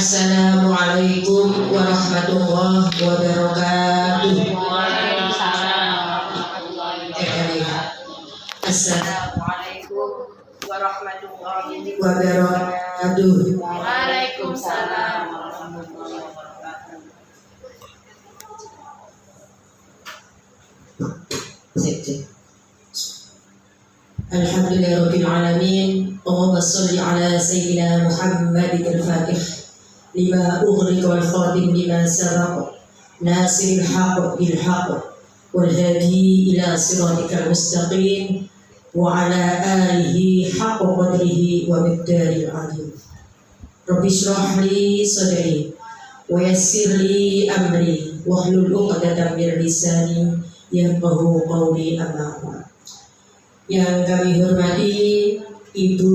Assalamualaikum warahmatullahi wabarakatuh. Assalamualaikum warahmatullahi wabarakatuh. Waalaikumsalam warahmatullahi wabarakatuh. Alhamdulillahirabbil alamin. Allahumma shalli ala sayyidina Muhammadin al-Fatih lima ughliqa wal khatim lima sabaq nasiril haqq bil haqq wal hadi ila siratikal mustaqim wa ala alihi haqqa qadrihi wa miqdaril azim. Rabbi shrah li sadri wa yassir li amri wahlul 'uqdatam min lisani yafqahu qawli. Amma ba'd. Yang kami hormati Ibu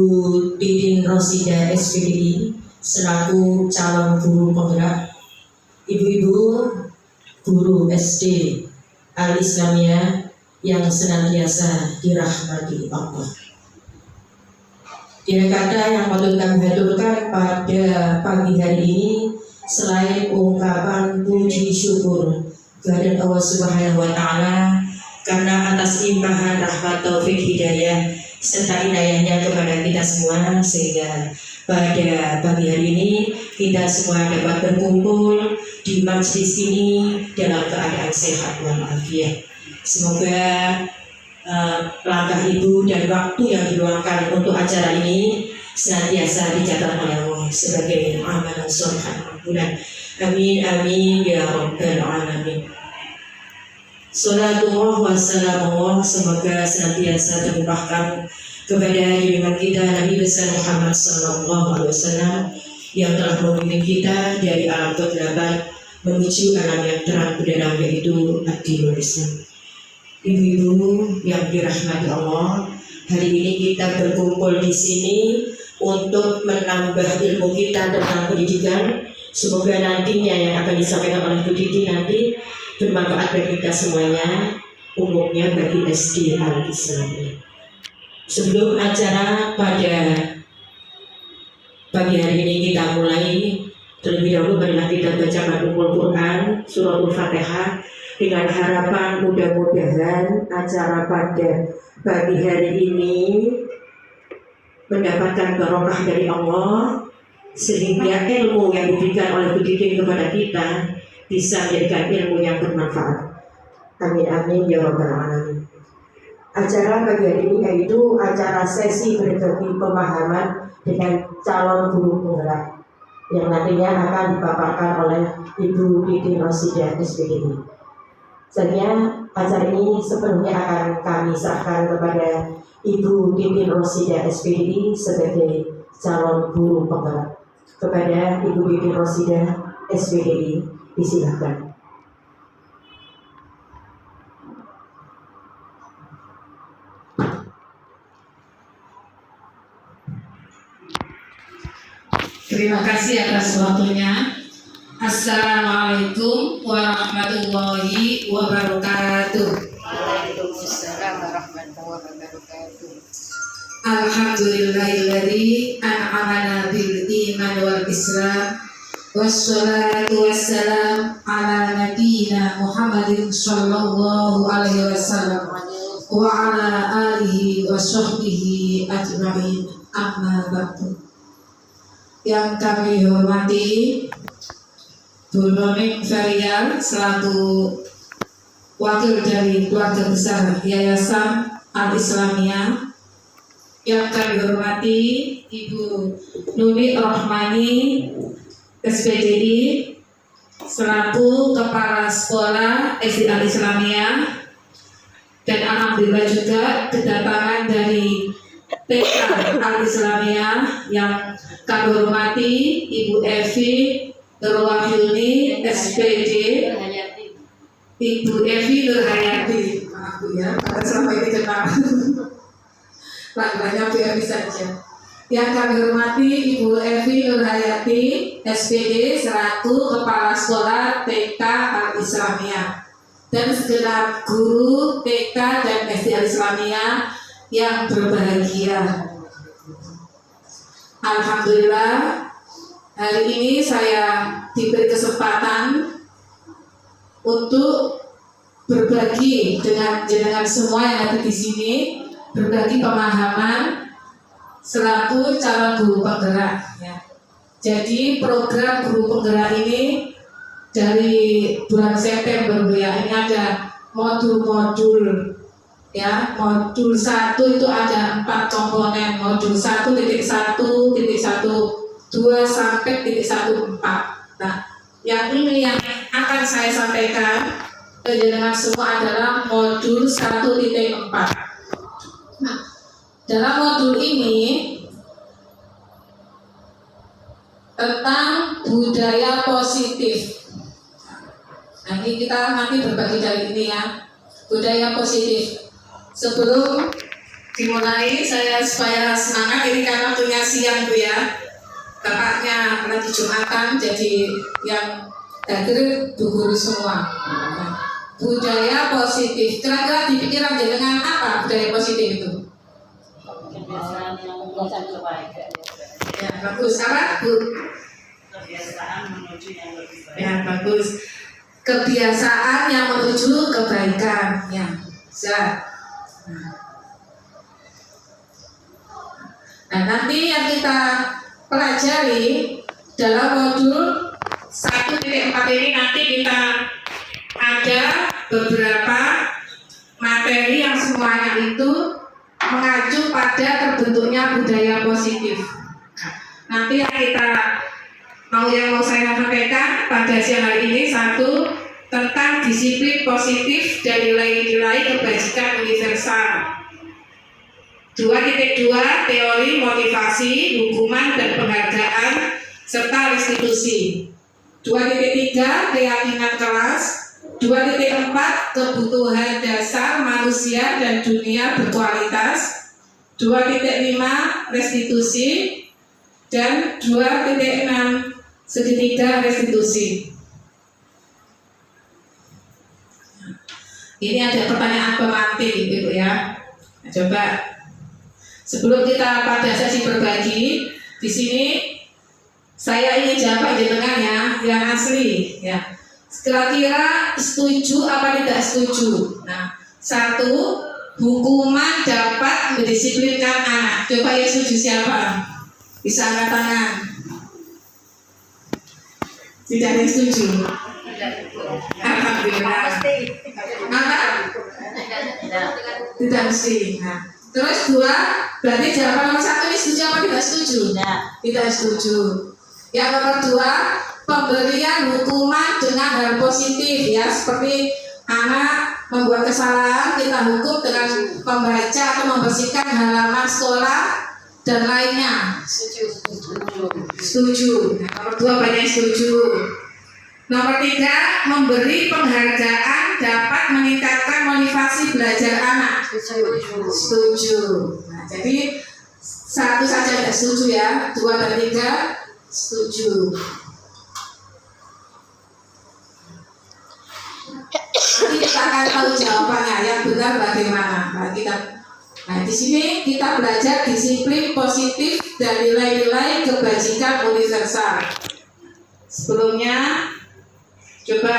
Titin Rosida SPDI selaku calon guru penggerak, ibu-ibu guru SD Al-Islamiyah yang senantiasa dirahmati Allah. Tidak kata yang patut kami haturkan pada pagi hari ini selain ungkapan puji syukur kepada Allah Subhanahu wa Ta'ala karena atas limpahan rahmat taufik hidayah serta inayahnya kepada kita semua, sehingga pada pagi hari ini kita semua dapat berkumpul di majelis ini dalam keadaan sehat walafiat. Semoga langkah ibu dan waktu yang diluangkan untuk acara ini senantiasa dicatat oleh Allah sebagai amalan sholeh bulan. Amin amin ya rabbal alamin. Salatullah wa salamullah semoga senantiasa terlimpahkan kepada junjungan kita Nabi besar Muhammad sallallahu alaihi wasallam yang telah memimpin kita dari alam kegelapan menuju alam yang terang benderang, yaitu ad-dinul Islam. Ibu-ibu yang dirahmati Allah, hari ini kita berkumpul di sini untuk menambah ilmu kita tentang pendidikan. Semoga nantinya yang akan disampaikan oleh Bu Titi nanti bermanfaat bagi kita semuanya, umumnya bagi SD Al-Islamiyah. Sebelum acara pada pagi hari ini kita mulai, terlebih dahulu marilah kita baca Ummul Quran Suratul Fatihah dengan harapan mudah-mudahan acara pada pagi hari ini mendapatkan barokah dari Allah, sehingga ilmu yang diberikan oleh Bu Titi kepada kita bisa menjadikan ilmu yang bermanfaat. Amin amin ya rabbal alamin. Acara pagi hari ini yaitu acara sesi berbagi pemahaman dengan calon guru penggerak yang nantinya akan dipaparkan oleh Ibu Titin Rosida SPDI. Selanjutnya acara ini sepenuhnya akan kami serahkan kepada Ibu Titin Rosida SPDI sebagai calon guru penggerak. Kepada Ibu Titin Rosida SPDI, disilahkan. Terima kasih atas waktunya. Assalamualaikum warahmatullahi wabarakatuh. Waalaikumsalam warahmatullahi wabarakatuh. Alhamdulillahilladzi an'amana bil iman wal islam. Wassalatu wassalam ala nabiyyina Muhammadin sallallahu alaihi wasallam wa ala alihi wa sahbihi ajma'in. Amma ba'du. Yang kami hormati Bu Noning Ferial selaku wakil dari keluarga besar Yayasan Al-Islamiyah. Yang kami hormati Ibu Nuni Rohmani SPDI selaku Kepala Sekolah SD Al-Islamiyah, dan alhamdulillah juga kedatangan dari TK Al-Islamiyah yang kami hormati Ibu Evi Nurwahyuni SPD, Ibu Evi Nurhayati. Maaf Bu ya, karena selama ini kenal banyak Bu Evi saja. Yang kami hormati Ibu Evi Nurhayati SPD selaku Kepala Sekolah TK Al-Islamiyah, dan segenap guru TK dan SD Al-Islamiyah yang berbahagia. Alhamdulillah Hari ini saya diberi kesempatan untuk berbagi dengan jenengan semua yang ada di sini, berbagi pemahaman selaku calon guru penggerak. Ya. Jadi program guru penggerak ini dari bulan September ya, ini ada modul-modul ya. Modul 1 itu ada 4 komponen, modul 1.1.1.2 sampai .14. Nah, yang ini yang akan saya sampaikan ke jenengan semua adalah modul 1.4. Nah, dalam modul ini tentang budaya positif. Nah, ini kita nanti berbagi dari ini ya, budaya positif. Sebelum dimulai, saya supaya semangat, ini karena waktunya siang Bu ya, bapaknya lagi Jumatan, jadi yang hadir Bu guru semua. Nah, budaya positif, kira-kira di pikiran jenengan apa budaya positif itu? Kebiasaan yang menuju kebaikan. Ya bagus, apa Bu? Kebiasaan menuju yang lebih baik. Ya bagus, kebiasaan yang menuju kebaikan. Ya, bisa. Nah, nanti yang kita pelajari dalam modul 1.4 ini, nanti kita ada beberapa materi yang semuanya itu mengacu pada terbentuknya budaya positif. Nanti yang mau saya sampaikan pada siang hari ini, 1 tentang disiplin positif dan nilai-nilai kebajikan universal. 2.2 teori motivasi, hukuman dan penghargaan serta restitusi. 2.3 keyakinan kelas. 2.4 kebutuhan dasar manusia dan dunia berkualitas. 2.5 restitusi dan 2.6 segitiga restitusi. Ini ada pertanyaan pemantik Ibu ya. Nah, coba sebelum kita pada sesi berbagi di sini, saya ingin jawab jenengan ya, yang asli ya. Kira-kira setuju apa tidak setuju? Nah, 1, hukuman dapat mendisiplinkan anak. Coba yang setuju siapa? Bisa angkat tangan. Tidak ada yang setuju. Alhamdulillah. Apa? Tidak mesti. Nah, terus 2, berarti jawaban nomor 1 ini setuju apa tidak setuju? Tidak setuju. Yang nomor 2, pemberian hukuman dengan hal positif ya, seperti anak membuat kesalahan, kita hukum dengan membaca atau membersihkan halaman sekolah dan lainnya. Setuju. Nah, nomor 2 banyak yang setuju. Nomor 3, memberi penghargaan dapat meningkatkan motivasi belajar anak. Setuju. Nah, jadi 1 saja tidak setuju ya, 2 dan 3 setuju. Nanti kita akan tahu jawabannya yang benar bagaimana. Nah, di sini kita belajar disiplin positif dan nilai-nilai kebajikan universal. Sebelumnya, coba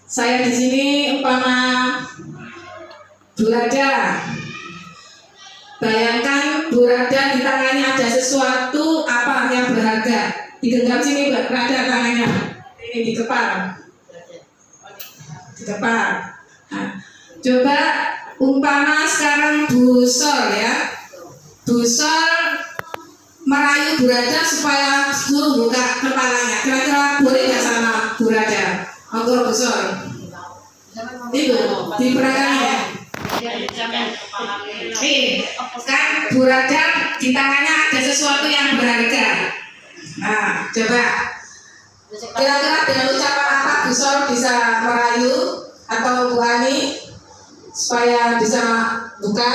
saya di sini umpama Burada. Bayangkan Burada di tangannya ada sesuatu apa yang berharga. Digenggam sini Burada tangannya. Ini di kepala. Di kepala. Nah, coba umpama sekarang Busol ya. Busol merayu Burada supaya suruh buka kepalanya. Kira-kira boleh nggak sama Burada? Monggo Busol. Itu diperagakan ya. Kan Burada di tangannya ada sesuatu yang berharga. Nah, coba kira-kira dengan ucapan apa Busol bisa merayu atau Bu Ani supaya bisa buka?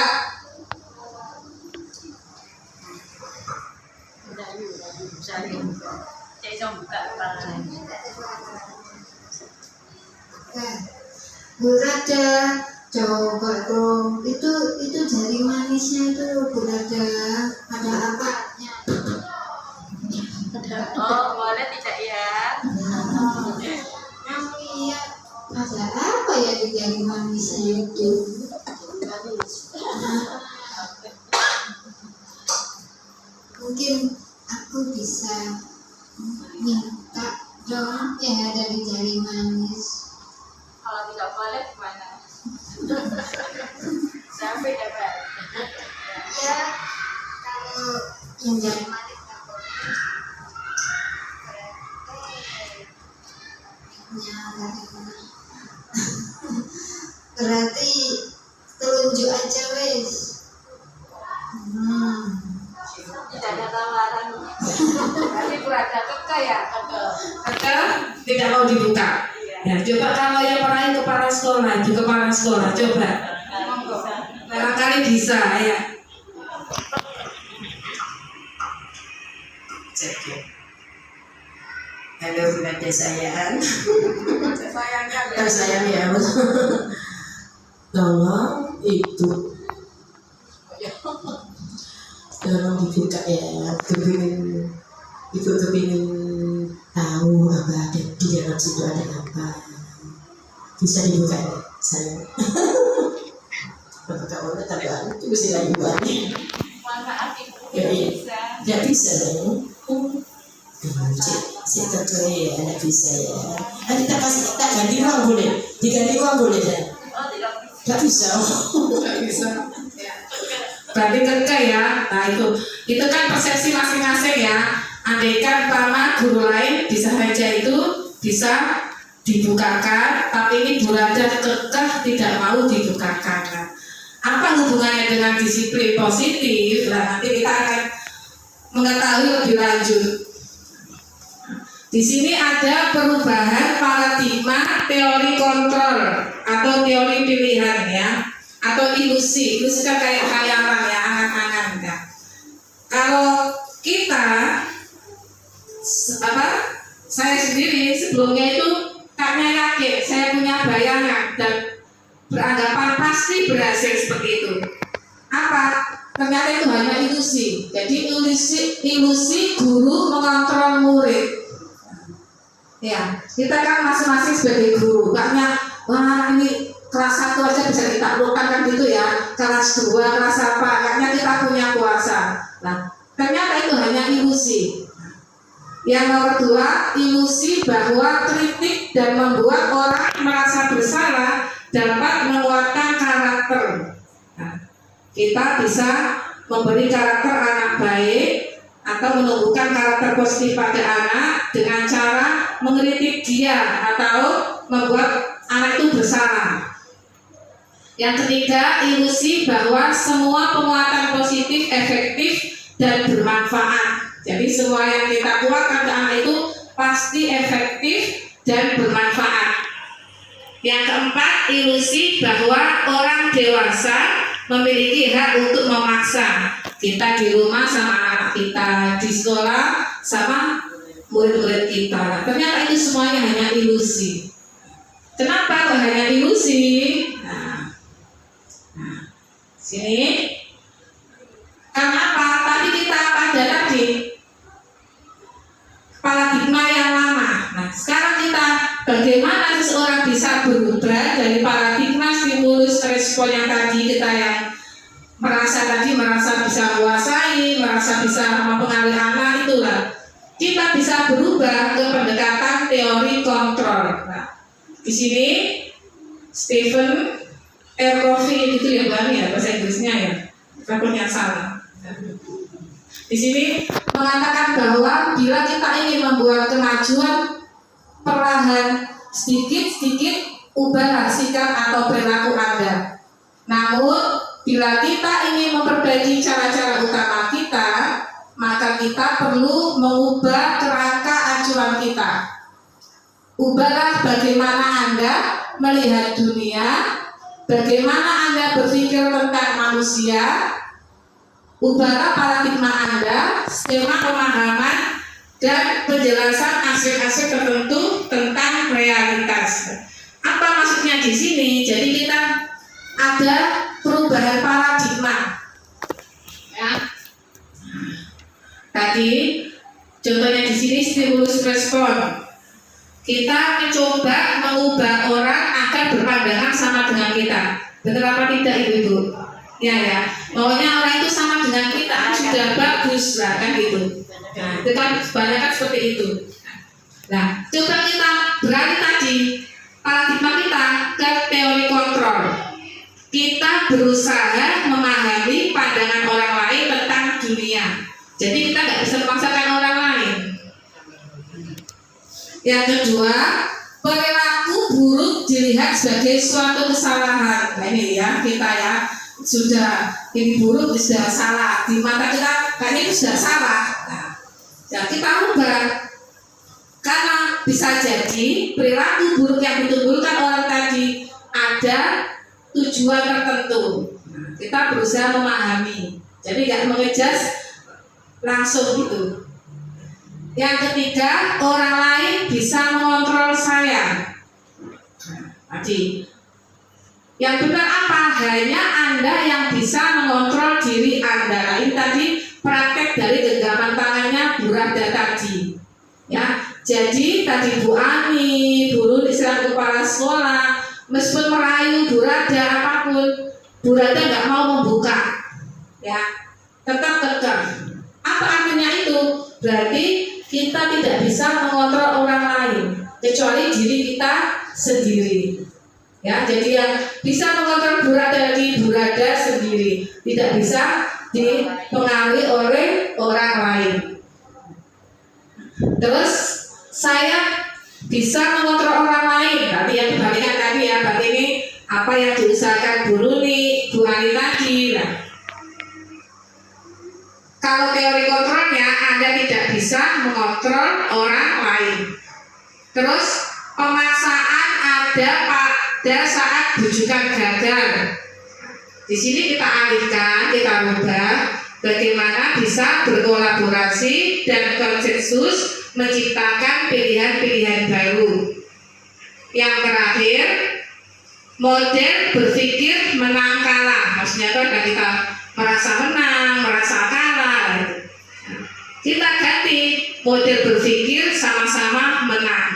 Burada, coba dong. Itu jari manisnya itu Burada. Ada apa? mungkin aku bisa minta dong yang ada di jari manis. Kalau tidak boleh gimana? Sampai dapat. Ya, kalau yang jari manis tak boleh. Berarti telunjuk aja wes. Tidak ada tawaran. Tapi berada keke ya, keke. Keke tidak mau dibuka. Ya, coba kalau yang pernah kepala sekolah, itu kepala sekolah, coba. Monggo. Barangkali bisa ya. Cek ya. Halo bulan desayaan. Tersayang ya. Tolong itu. Tolong dibuka ya. Ibu kepingin tahu apa ada di dalam situ ada apa. Bisa dibuka ya, sayang. Bapak kamu tambahan itu mesti lagi buat. Maaf ibu, Ya, iya. bisa. Tidak bisa dong. Si keke ya, tidak bisa ya. Kita kasih kita ganti uang boleh, diganti uang boleh ya. Oh tidak bisa. Tidak bisa. Tidak bisa. Berarti keke ya. Nah itu kan persepsi masing-masing ya. Andaikan pertama guru lain bisa saja itu bisa dibukakan, tapi ini burada kekeh tidak mau dibukakan. Nah, apa hubungannya dengan disiplin positif? Nah, nanti kita akan mengetahui lebih lanjut. Di sini ada perubahan paradigma teori kontrol atau teori pilihan ya, atau ilusi. Ilusi kan kayak khayalan ya, angan-angan ya. Kalau kita saya sendiri sebelumnya itu karena yakin saya punya bayangan dan beranggapan pasti berhasil seperti itu. Apa? Ternyata itu hanya ilusi. Jadi ilusi guru mengontrol murid. Ya, kita kan masing-masing sebagai guru. Makanya, wah ini kelas 1 aja bisa ditaklukkan kan gitu ya. Kelas 2, kelas apa? Makanya kita punya kuasa. Nah, ternyata itu hanya ilusi. Yang nomor 2, ilusi bahwa kritik dan membuat orang merasa bersalah dapat menguatkan karakter. Nah, kita bisa memberi karakter anak baik atau menumbuhkan karakter positif pada anak dengan cara mengkritik dia atau membuat anak itu bersalah. Yang ketiga, ilusi bahwa semua penguatan positif efektif dan bermanfaat. Jadi semua yang kita kuatkan ke anak itu pasti efektif dan bermanfaat. Yang keempat, ilusi bahwa orang dewasa memiliki hak untuk memaksa. Kita di rumah sama anak kita, di sekolah sama murid-murid kita. Nah, ternyata itu semuanya hanya ilusi. Kenapa kok hanya ilusi? Nah, sini. Karena apa? Tadi kita pada tadi paradigma yang lama. Nah, sekarang kita bagaimana seseorang bisa berubah dari paradigma stimulus respon yang tadi kita yang merasa bisa menguasai, merasa bisa mempengaruhi anak itulah. Kita bisa berubah ke pendekatan teori kontrol. Nah, di sini Stephen R. Covey itu ya Bang ya bahasa Inggrisnya ya. Takutnya salah. Di sini mengatakan bahwa bila kita ingin membuat kemajuan perlahan, sedikit-sedikit ubahlah sikap atau perilaku Anda. Namun, bila kita ingin memperbaiki cara-cara utama kita, maka kita perlu mengubah kerangka acuan kita. Ubahlah bagaimana Anda melihat dunia, bagaimana Anda berpikir tentang manusia. Ubahlah paradigma Anda, skema pemahaman, dan penjelasan aspek-aspek tertentu tentang realitas. Apa maksudnya di sini? Jadi kita ada perubahan paradigma. Ya. Tadi contohnya di sini stimulus respon. Kita mencoba mengubah orang agar berpandangan sama dengan kita. Betul apa tidak Ibu-ibu? Ya. Pokoknya orang itu sama dengan kita sudah bagus lah kan gitu. Nah, itu kan banyak kan seperti itu. Nah, coba kita beralih tadi paradigma kita ke teori kontrol. Kita berusaha memahami pandangan orang lain tentang dunia. Jadi kita nggak bisa memaksakan orang lain. Yang kedua, perilaku buruk dilihat sebagai suatu kesalahan. Nah ini ya, kita ya sudah ini buruk sudah salah di mata kita, kayaknya itu sudah salah. Nah, ya kita ubah karena bisa jadi perilaku buruk yang ditimbulkan orang tadi ada tujuan tertentu. Nah, kita berusaha memahami, jadi nggak mengejas langsung gitu. Yang ketiga, orang lain bisa mengontrol saya. Tadi yang benar apa? Hanya Anda yang bisa mengontrol diri Anda. Nah, ini tadi praktek dari genggaman tangannya Bu Rada tadi. Ya, jadi tadi Bu Ani, dulu istilah kepala sekolah, meskipun merayu Bu Rada apapun, Bu Rada nggak mau membuka. Ya, tetap tegar. Apa artinya itu? Berarti kita tidak bisa mengontrol orang lain kecuali diri kita sendiri. Ya, jadi yang bisa mengontrol Bu Rada sendiri, tidak bisa dipengaruhi oleh orang lain. Terus saya bisa mengontrol orang lain. Tadi yang kebalikan tadi ya, berarti ini apa yang diusahakan Bu Ani tadi. Nah, kalau teori kontrolnya Anda tidak bisa mengontrol orang lain. Terus pemaksaan ada pada saat bujukan gagal. Di sini kita alihkan, kita rubah bagaimana bisa berkolaborasi dan konsensus menciptakan pilihan-pilihan baru. Yang terakhir, model berpikir menang kalah. Maksudnya itu ada kita merasa menang, merasa kalah. Kita ganti model berpikir sama-sama menang.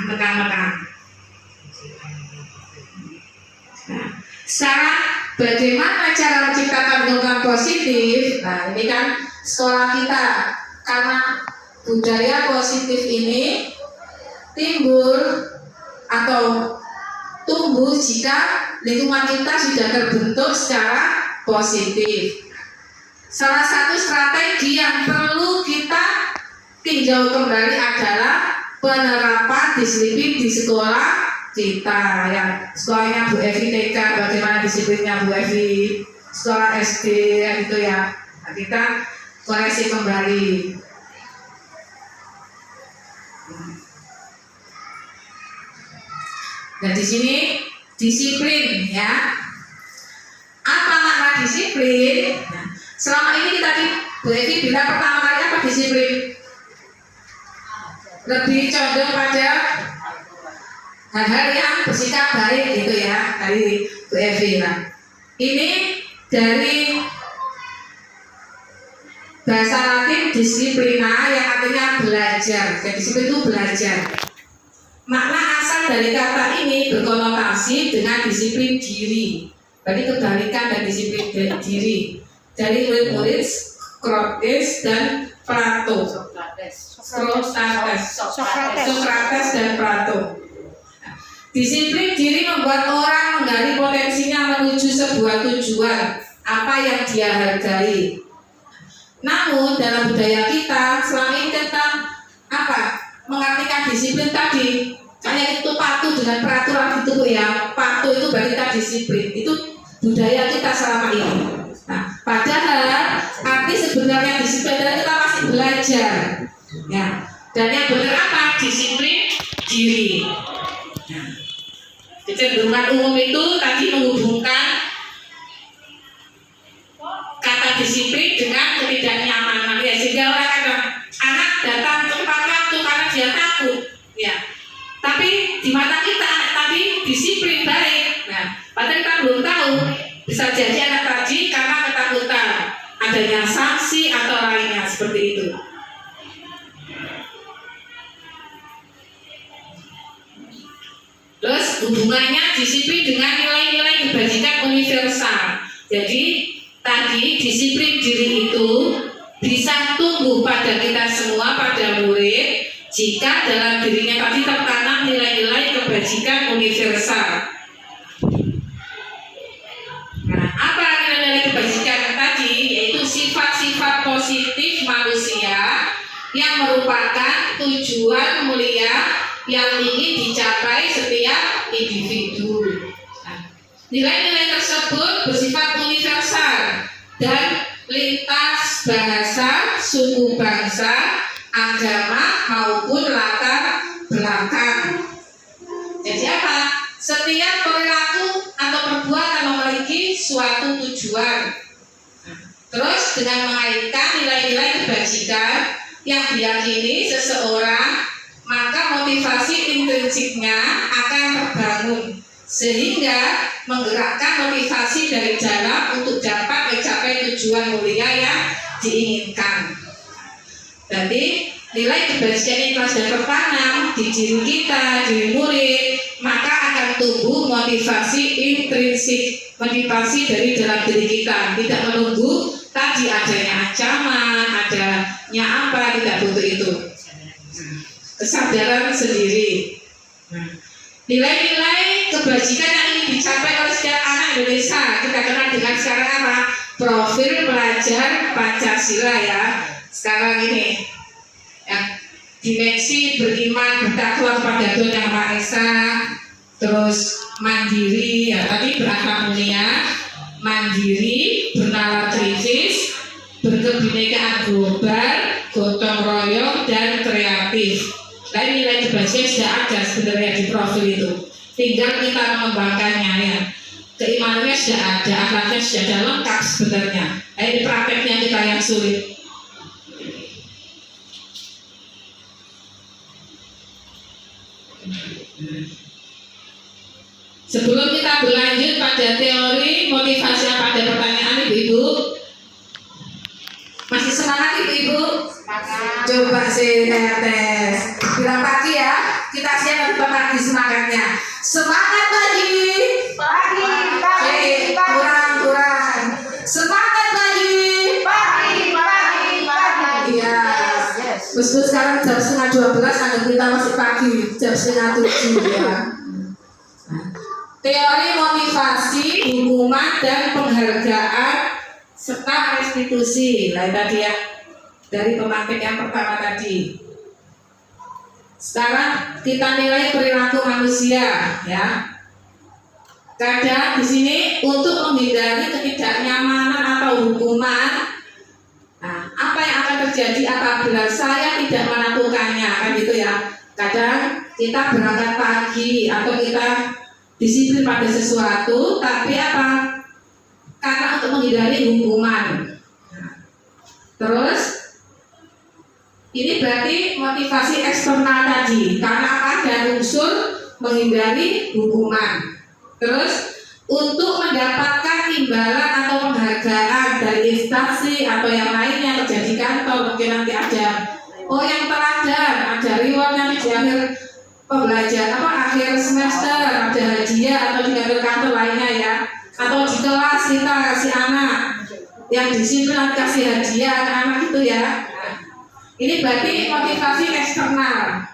Nah, sekarang bagaimana cara menciptakan lingkungan positif? Nah, ini kan sekolah kita, karena budaya positif ini timbul atau tumbuh jika lingkungan kita sudah terbentuk secara positif. Salah satu strategi yang perlu kita tinjau kembali adalah penerapan disiplin di sekolah kita. Yang sekolahnya Bu Evi TK, bagaimana disiplinnya Bu Evi, sekolah SD gitu ya. Nah, kita koreksi kembali. Dan di sini disiplin ya. Apa makna disiplin? Nah, selama ini tadi Bu Evi bilang pertama kali apa disiplin? Lebih condong pada hal-hal yang bersikap baik gitu ya, dari Bu Evi. Nah, ini dari bahasa Latin disiplina yang artinya belajar. Jadi disiplin itu belajar. Makna asal dari kata ini berkonotasi dengan disiplin diri. Berarti kebalikan dari disiplin diri. Dari murid-murid Socrates dan Plato. Socrates dan Plato. Disiplin diri membuat orang menggali potensinya menuju sebuah tujuan apa yang dia hargai. Namun dalam budaya kita selama ini kita mengartikan disiplin tadi kayak itu patuh dengan peraturan itu ya. Patuh itu berarti kita disiplin. Itu budaya kita selama ini. Nah, padahal arti sebenarnya disiplin adalah kita masih belajar. Ya. Dan yang benar apa? Disiplin diri. Nah, kecenderungan umum itu tadi menghubungkan kata disiplin dengan ketidaknyamanan ya, sehingga orang kadang anak datang tepat waktu karena dia takut ya, tapi di mata kita anak tadi disiplin baik. Nah, padahal kita belum tahu, bisa jadi anak tadi karena ketakutan adanya sanksi atau lainnya seperti itu. Terus hubungannya disiplin dengan nilai-nilai kebajikan universal. Jadi tadi disiplin diri itu pada kita semua, pada murid, jika dalam dirinya tadi tertanam nilai-nilai kebajikan universal. Nah, apa nilai-nilai kebajikan tadi? Yaitu sifat-sifat positif manusia yang merupakan tujuan mulia yang ingin dicapai setiap individu. Nah, nilai-nilai tersebut bersifat universal dan lintas bahasa, suku bangsa, agama maupun latar belakang. Jadi apa? Setiap perilaku atau perbuatan memiliki suatu tujuan. Terus dengan mengaitkan nilai-nilai kebajikan yang diyakini seseorang, maka motivasi intrinsiknya akan terbangun sehingga menggerakkan motivasi dari dalam untuk dapat mencapai tujuan mulia yang diinginkan. Jadi nilai kebajikan yang telah tertanam di diri kita, diri murid, maka akan tumbuh motivasi intrinsik, motivasi dari dalam diri kita, tidak menunggu tadi adanya ancaman, adanya apa, tidak butuh itu. Kesadaran sendiri. Nilai-nilai kebajikan yang ingin dicapai oleh setiap anak Indonesia kita kenal dengan sekarang apa? Profil pelajar Pancasila ya. Sekarang ini ya, dimensi beriman, bertakwa kepada Tuhan Yang Maha Esa, terus mandiri ya, tadi berakhlak mulia, mandiri, bernalar kritis, berkebinekaan global, gotong royong dan kreatif. Nah, nilai kebajikan sudah ada sebenarnya di profil itu. Tinggal kita mengembangkannya ya. Keimanannya sudah ada, akhlaknya sudah ada, lengkap sebenarnya. Nah, ini prakteknya kita yang sulit. Sebelum kita berlanjut pada teori motivasi, apa ada pertanyaan ibu-ibu? Masih semangat ibu-ibu? Coba saya tes. Bilang pagi ya. Kita siap untuk pagi semangatnya. Semangat pagi. Pagi. Kurang. Semangat pagi. Pagi. Iya. Meskipun sekarang jam 11:30, anggap kita masih pagi. Jam 6:30 ya. Teori motivasi, hukuman dan penghargaan serta restitusi. Lah tadi ya, dari pemantik yang pertama tadi. Sekarang kita nilai perilaku manusia ya. Kadang di sini untuk menghindari ketidaknyamanan atau hukuman, nah, apa yang akan terjadi apabila saya tidak melakukannya, kan gitu ya. Kadang kita berangkat pagi atau kita disiplin pada sesuatu, tapi apa? Karena untuk menghindari hukuman. Terus ini berarti motivasi eksternal tadi, karena apa? Ada unsur menghindari hukuman. Terus untuk mendapatkan imbalan atau penghargaan dari instansi atau yang lainnya terjadi kantor, mungkin nanti ada yang teladan, ada reward yang di akhir pembelajaran akhir semester, ada hadiah atau di kantor lainnya ya, atau di kelas kita kasih anak yang disiplin kasih hadiah anak-anak itu ya. Ini berarti motivasi eksternal.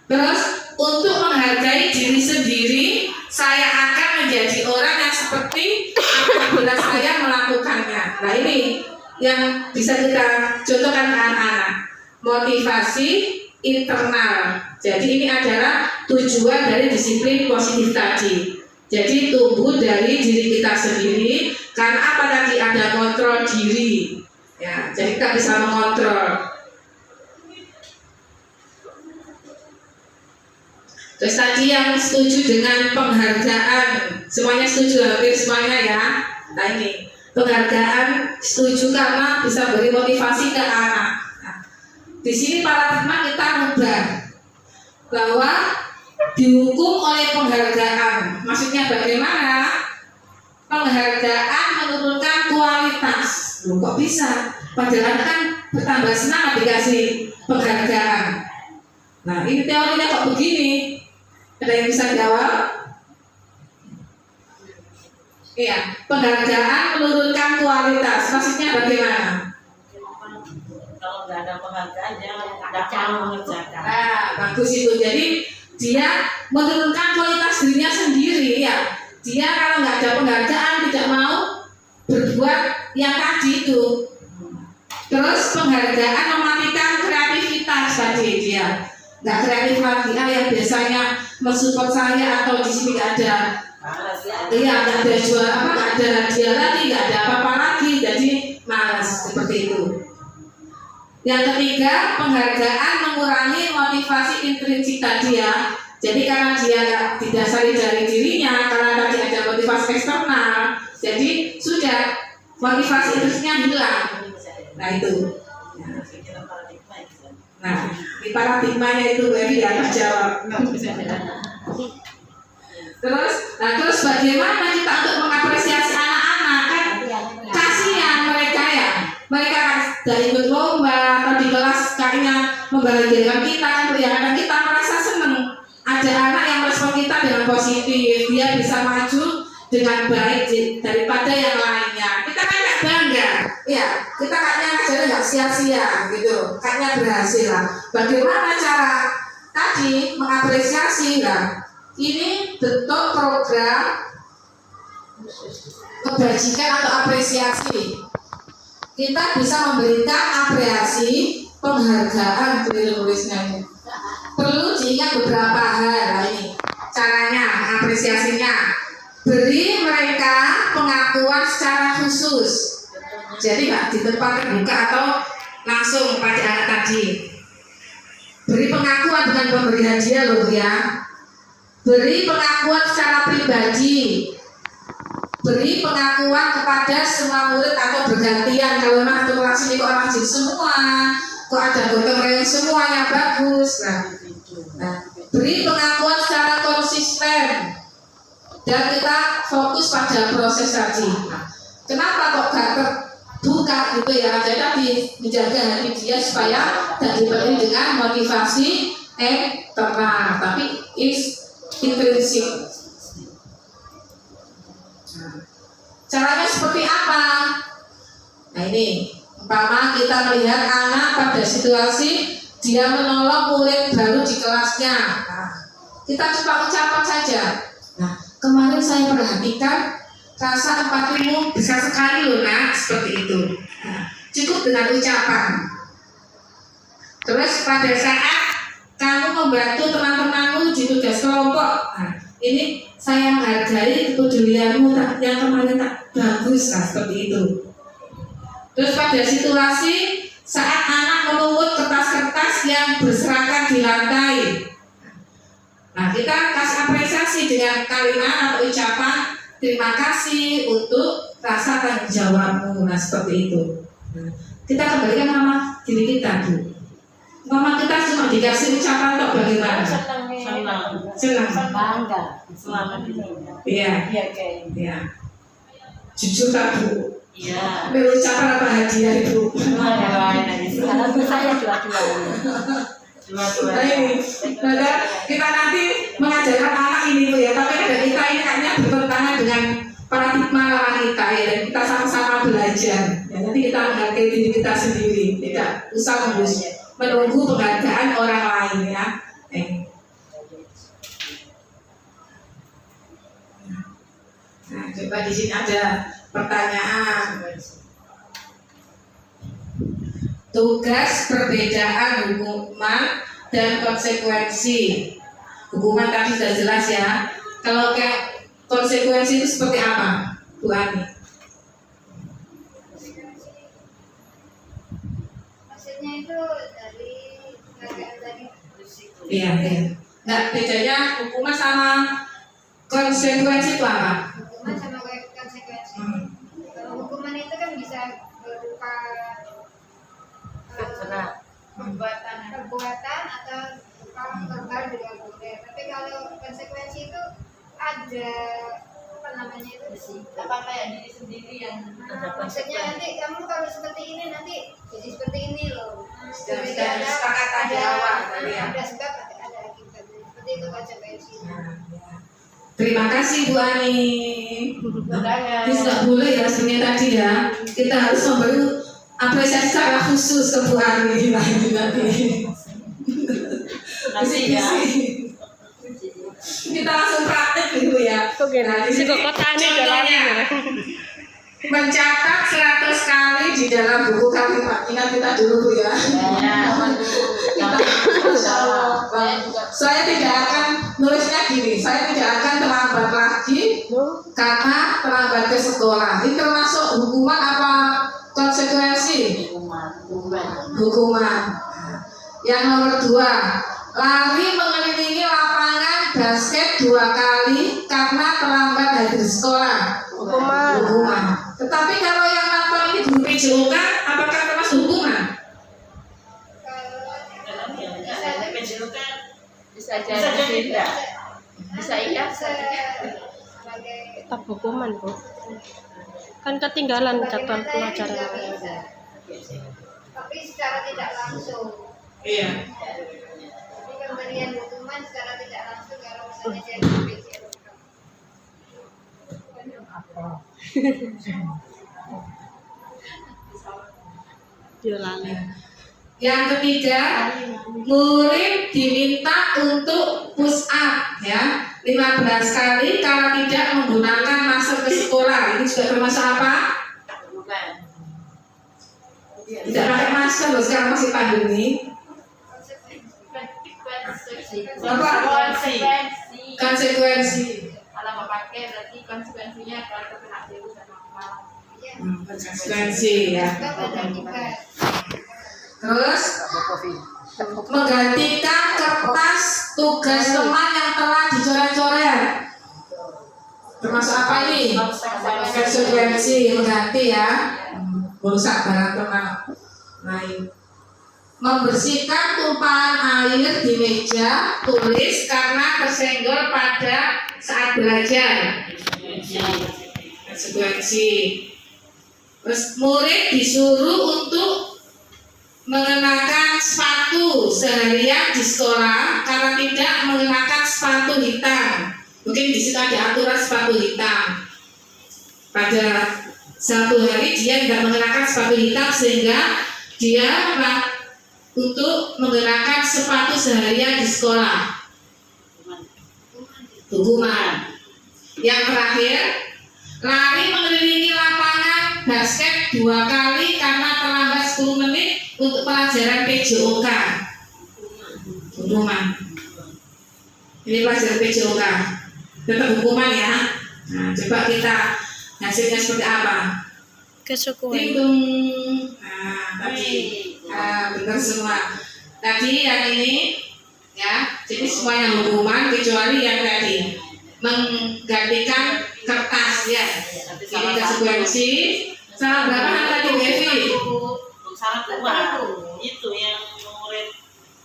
Terus untuk menghargai diri sendiri, saya akan menjadi orang yang seperti apabila saya melakukannya. Nah ini yang bisa kita contohkan ke anak-anak. Motivasi internal. Jadi ini adalah tujuan dari disiplin positif tadi. Jadi tumbuh dari diri kita sendiri. Karena apa tadi? Ada kontrol diri. Ya, jadi kita bisa mengontrol. Terus tadi yang setuju dengan penghargaan, semuanya setuju, hampir semuanya ya. Nah ini penghargaan setuju karena bisa beri motivasi ke anak. Nah, di sini paradigma kita rubah bahwa dihukum oleh penghargaan. Maksudnya bagaimana? Penghargaan menurunkan kualitas. Loh, kok bisa? Padahal kan bertambah senang dikasih penghargaan. Nah ini teorinya kok begini? Ada yang bisa jawab? Iya, penghargaan menurunkan kualitas. Maksudnya bagaimana? nggak ada penghargaan jangan nggak mau mengerjakan. Nah, bagus itu. Jadi dia menurunkan kualitas dirinya sendiri ya. Dia kalau nggak ada penghargaan tidak mau berbuat yang tadi itu. Terus penghargaan mematikan kreativitas tadi dia. Nggak kreatif lagi yang biasanya mensupport saya atau di sini nggak ada. Iya, nggak ada jual apa, nggak ada hadiah lagi, nggak ada apa-apa lagi, jadi malas seperti itu. Yang ketiga, penghargaan mengurangi motivasi intrinsik tadi ya. Jadi karena dia nggak didasari dari dirinya, karena tadi ada motivasi eksternal, jadi sudah motivasi intrinsiknya hilang. Nah itu. Nah, di paradigmanya itu berarti ya terjawab. Terus bagaimana kita untuk mengapresiasi anak-anak kan? Kasihan mereka ya, mereka dari ikut lomba atau di kelas kayaknya membahagiakan kita kan, kadang kita merasa senang ada anak yang respon kita dengan positif, dia bisa maju dengan baik daripada yang lainnya. Kita kan gak bangga, ya kita kayaknya ngajarnya nggak sia-sia gitu, kayaknya berhasil lah. Bagaimana cara tadi mengapresiasi lah? Ini bentuk program kebajikan atau apresiasi. Kita bisa memberikan apresiasi, penghargaan tulisnya ini. Perlu diingat beberapa hal. Nah, ini caranya, apresiasinya. Beri mereka pengakuan secara khusus. Jadi nggak di tempat terbuka atau langsung pada anak tadi. Beri pengakuan dengan pemberi hadiah loh ya. Beri pengakuan secara pribadi. Beri pengakuan kepada semua murid atau bergantian. Kalau memang satu kelas ini kok rajin semua, kok ada gotong royong semuanya bagus. Nah, beri pengakuan secara konsisten dan kita fokus pada proses tadi. Nah, kenapa kok gak terbuka gitu ya? Jadi tadi menjaga hati dia supaya tidak diberi dengan motivasi eksternal, tapi intrinsik. Caranya seperti apa? Nah ini, umpama kita melihat anak pada situasi dia menolong murid baru di kelasnya. Nah, kita coba ucapkan saja. Nah, kemarin saya perhatikan rasa empatimu besar sekali loh nak, seperti itu. Nah, cukup dengan ucapan. Terus pada saat kamu membantu teman-temanmu di tugas kelompok, nah, ini saya menghargai kepedulianmu yang kemarin tak bagus lah, seperti itu. Terus pada situasi saat anak memungut kertas-kertas yang berserakan di lantai, nah kita kasih apresiasi dengan kalimat atau ucapan terima kasih untuk rasa tanggung jawabmu, nah seperti itu. Nah, kita kembalikan sama diri kita dulu. Mama kita cuma dikasih ucapan kok bagaimana? Senang, bangga, selamat ini. Iya, Iya kayak. iya. Jujur tak Bu? Iya. Beri ucapan apa hadiah Ibu? Sekarang saya dua-duanya. Nah ini, maka kita nanti mengajarkan anak ini Bu ya. Tapi ada kita ini kayaknya bertentangan dengan paradigma lama kita ya. Dan kita sama-sama belajar. Ya, nanti kita menghargai diri kita sendiri. Tidak usah menunggu penghargaan orang lain ya. Nah, coba di sini ada pertanyaan. Tugas perbedaan hukuman dan konsekuensi. Hukuman tadi sudah jelas ya. Kalau kayak konsekuensi itu seperti apa, Bu Ani? Maksudnya itu dari tadi. Iya, iya. Nah, bedanya hukuman sama konsekuensi itu apa? Hukuman sama konsekuensi. Kalau hukuman itu kan bisa berupa perbuatan atau verbal juga boleh. Tapi kalau konsekuensi itu ada apa namanya itu Apa kayak diri sendiri yang ada maksudnya konsekuensi. nanti kamu kalau seperti ini nanti jadi seperti ini loh. Sudah Jadi disepakati di awal tadi ya. ada sebab ada akibat seperti itu konsekuensi. Terima kasih Bu Ani. Makanya. Ini sudah boleh ya sebenarnya tadi ya. Kita harus memberi apresiasi secara khusus ke Bu Ari nanti. Kasih ya. Kita langsung praktek gitu ya. Nah, di sini contohnya mencatat 100 kali di dalam buku kalimat. Ingat kita dulu Bu ya. Saya tidak akan nulisnya gini. Saya tidak akan terlambat lagi karena terlambat ke sekolah. Ini termasuk hukuman apa konsekuensi? Hukuman. Yang nomor 2, lari mengelilingi lapangan basket 2 kali karena terlambat hadir sekolah. Hukuman. Tetapi kalau yang nonton ini guru PJOK, apakah termasuk hukuman? Bisa jadi tidak. Bisa iya. Tetap hukuman Bu. Kan ketinggalan jadwal pelajaran. Tapi secara tidak langsung. Iya. Tapi pemberian hukuman secara tidak langsung kalau misalnya jadi PJOK. Yang ketiga, murid diminta untuk push up ya 15 kali kalau tidak menggunakan masker ke sekolah. Ini juga termasuk apa? Tidak pakai masker loh, sekarang masih pandemi. Konsekuensi. Kalau mau pakai berarti konsekuensinya kalau terkena virus dan normal. Konsekuensi ya. Kan juga. Terus menggantikan kertas tugas teman yang telah dicoret-coret. Termasuk apa ini? Konsekuensi mengganti ya. Merusak barang teman lain. Membersihkan tumpahan air di meja tulis karena tersenggol pada saat belajar. Konsekuensi. Terus murid disuruh untuk mengenakan sepatu seharian di sekolah karena tidak mengenakan sepatu hitam. Mungkin di situ ada aturan sepatu hitam. Pada satu hari dia tidak mengenakan sepatu hitam sehingga dia untuk mengenakan sepatu seharian di sekolah. Hukuman. Yang terakhir, lari mengelilingi lapangan basket 2 kali karena terlambat 10 menit untuk pelajaran PJOK. Hukuman. Ini pelajaran PJOK. Tetap hukuman ya. Nah, coba kita hasilnya seperti apa? Kesukuan. Hitung. Nah, tadi benar semua. Tadi yang ini ya, jadi semuanya hukuman kecuali yang tadi menggantikan kertas ya. Ini konsekuensi. Salah berapa tadi Bu Evi? Salah 2 itu yang murid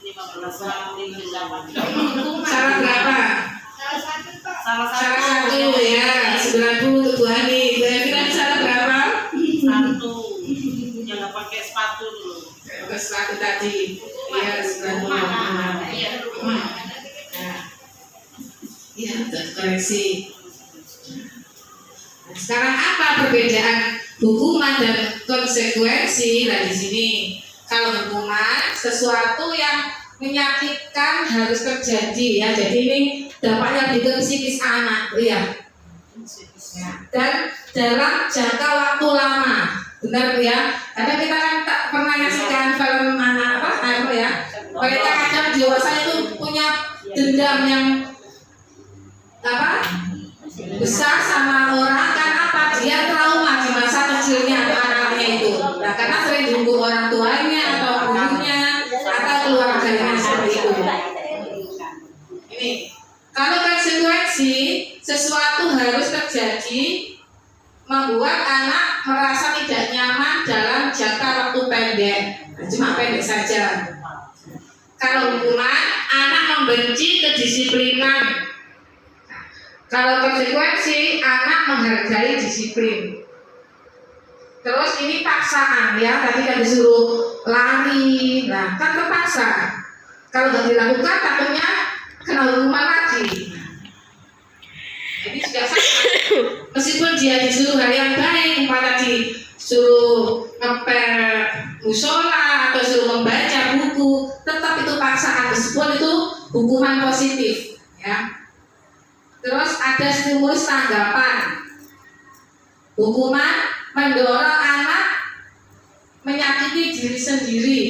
15 tahun Salah berapa? Salah satu Pak. Salah 1 ya. 90 untuk Bu Hani. Bu Evi tadi salah berapa? 1 yang nggak pakai sepatu dulu. Pakai sepatu tadi. Iya, 90. Iya, koreksi. Nah, sekarang apa perbedaan hukuman dan konsekuensi? Nah, di sini kalau hukuman sesuatu yang menyakitkan harus terjadi ya. Jadi ini dampaknya lebih ke psikis anak, ya. Dan dalam jangka waktu lama, benar ya. Karena kita kan tak pernah nyaksikan film anak apa ya. Mereka kadang dewasa itu punya dendam yang besar sama orang kan apa, dia trauma di masa kecilnya atau anak-anaknya itu. Nah, karena sering dihukum orang tuanya atau gurunya atau keluarganya seperti itu. Ini kalau konsekuensi sesuatu harus terjadi membuat anak merasa tidak nyaman dalam jangka waktu pendek. Nah, cuma pendek saja. Kalau hukuman, anak membenci kedisiplinan. Kalau konsekuensi, anak menghargai disiplin. Terus ini paksaan ya, tadi kan disuruh lari, nah kan terpaksa. Kalau nggak dilakukan, takutnya kena hukuman lagi. Jadi juga sama. Meskipun dia disuruh hal yang baik, tadi suruh ngepel musola atau suruh membaca buku, tetap itu paksaan meskipun itu hukuman positif ya. Terus ada stimulus tanggapan, hukuman mendorong anak menyakiti diri sendiri.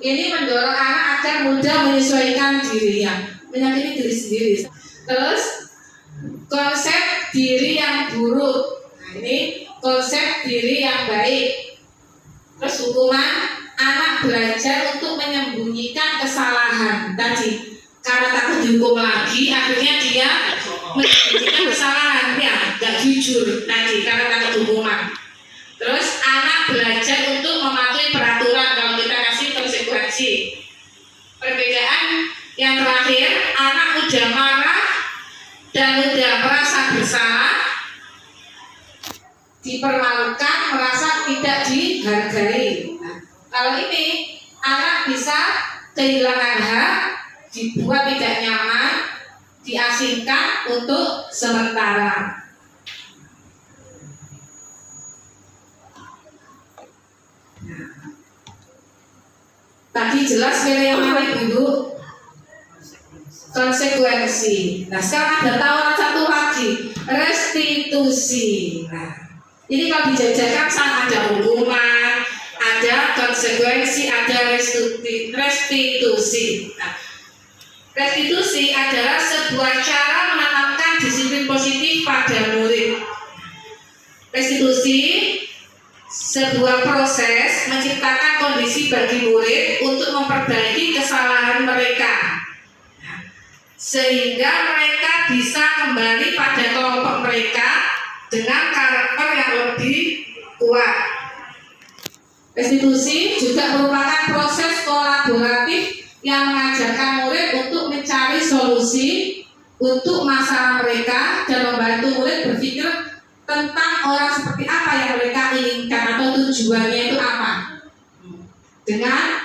Ini mendorong anak agar mudah menyesuaikan dirinya, menyakiti diri sendiri. Terus konsep diri yang buruk. Nah, ini konsep diri yang baik. Terus hukuman anak belajar untuk menyembunyikan kesalahan tadi. Karena takut dihukum lagi, akhirnya dia menyembunyikan kesalahan, ya, gak jujur tadi karena takut hukuman. Terus anak belajar untuk mematuhi peraturan kalau kita kasih konsekuensi. Perbedaan yang terakhir, anak udah marah dan udah merasa bersalah, dipermalukan, merasa tidak dihargai. Nah, kalau ini anak bisa kehilangan hak, dibuat tidak nyaman, diasingkan untuk sementara. Tadi jelas pilih yang mana dulu? Konsekuensi. Nah, sekarang ada tawaran satu lagi, restitusi. Nah, ini kalau dijajarkan sama ada hukuman, ada konsekuensi, ada restitusi. Nah, restitusi adalah sebuah cara menanamkan disiplin positif pada murid. Restitusi sebuah proses menciptakan kondisi bagi murid untuk memperbaiki kesalahan mereka, sehingga mereka bisa kembali pada kelompok mereka dengan karakter yang lebih kuat. Restitusi juga merupakan proses kolaboratif yang mengajarkan murid untuk mencari solusi untuk masalah mereka dan membantu murid berpikir tentang orang seperti apa yang mereka inginkan atau tujuannya itu apa, dengan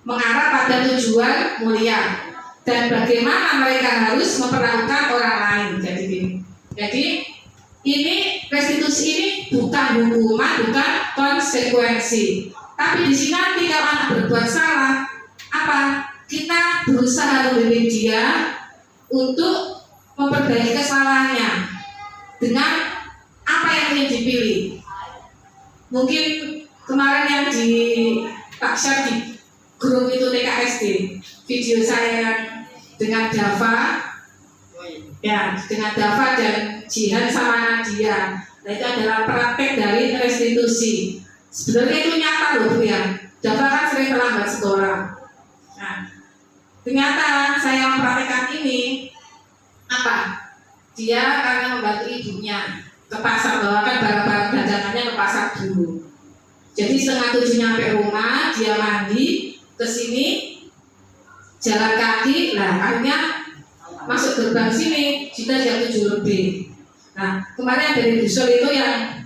mengarah pada tujuan mulia dan bagaimana mereka harus memperlakukan orang lain. Jadi ini restitusi ini bukan hukuman, bukan konsekuensi. Tapi di sini nanti kalau anak berbuat salah, apa? Kita berusaha mendidik dia untuk memperbaiki kesalahannya dengan apa yang ingin dipilih. Mungkin kemarin yang di Pak Syar di grup itu TKSD, video saya yang dengan Dava, ya, dengan Dava dan Jihan sama Nadia. Nah, itu adalah praktek dari restitusi. Sebenarnya itu nyata loh Bu ya. Dava kan sering terlambat sekolah. Nah, ternyata saya mempraktekkan ini apa? Dia karena membantu ibunya ke pasar, bawakan barang-barang dagangannya ke pasar dulu. Jadi 6:30 nyampe rumah, dia mandi, ke sini jalan kaki, nah akhirnya masuk gerbang sini sudah jam 7 lebih. Nah, kemarin dari Busol itu yang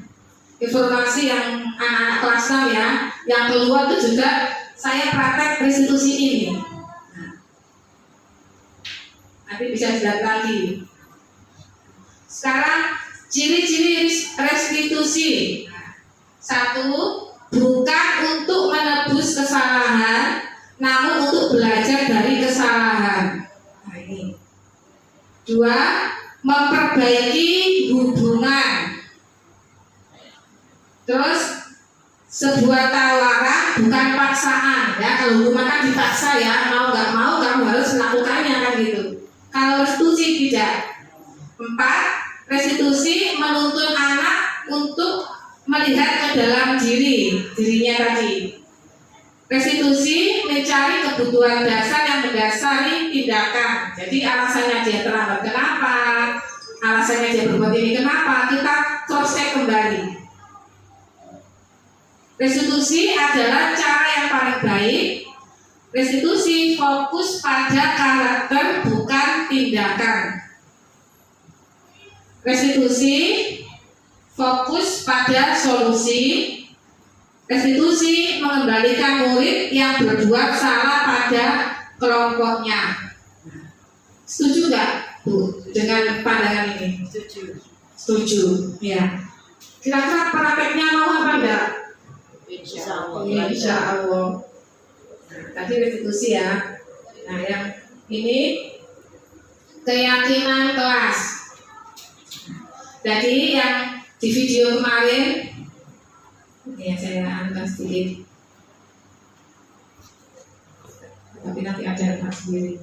informasi yang anak-anak kelas 6 ya, yang keluar itu juga saya praktek restitusi ini. Nah, nanti bisa dilihat lagi. Sekarang ciri-ciri restitusi. Satu, bukan untuk menebus kesalahan, namun untuk belajar dari kesalahan. Nah, ini. Dua, memperbaiki hubungan. Terus sebuah tawaran bukan paksaan ya. Kalau hukuman kan dipaksa ya, mau nggak mau kamu harus melakukannya kan gitu. Kalau restitusi tidak. 4, restitusi menuntun anak untuk melihat ke dalam dirinya tadi. Restitusi mencari kebutuhan dasar yang mendasari tindakan. Jadi alasannya dia terlambat kenapa, alasannya dia berbuat ini kenapa, kita cross check kembali. Restitusi adalah cara yang paling baik. Restitusi fokus pada karakter bukan tindakan. Restitusi fokus pada solusi. Restitusi mengembalikan murid yang berbuat salah pada kelompoknya. Setuju nggak Bu dengan pandangan ini? Setuju. Setuju, ya. Kira-kira prakteknya mau apa enggak? Insya Allah. Insya Allah. Nah, tadi restitusi ya. Nah, yang ini keyakinan kelas. Jadi yang di video kemarin, ya saya angkat sedikit. Tapi nanti ada retak sendiri.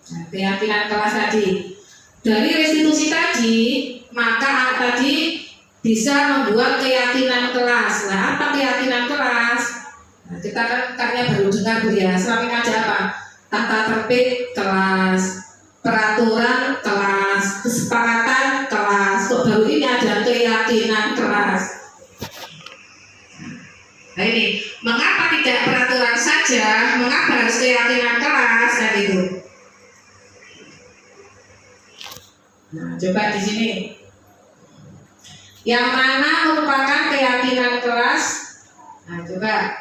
Nah, keyakinan kelas tadi. Dari restitusi tadi, maka tadi bisa membuat keyakinan kelas. Nah, apa keyakinan kelas? Nah, kita kan katanya baru dengar Bu ya. Selama ini ada apa? Tata tertib kelas, peraturan kelas, kesepakatan kelas. Kok baru ini ada keyakinan kelas? Nah ini, mengapa tidak peraturan saja? Mengapa harus keyakinan kelas? Dan itu. Nah, coba di sini. Yang mana merupakan keyakinan kelas? Nah, coba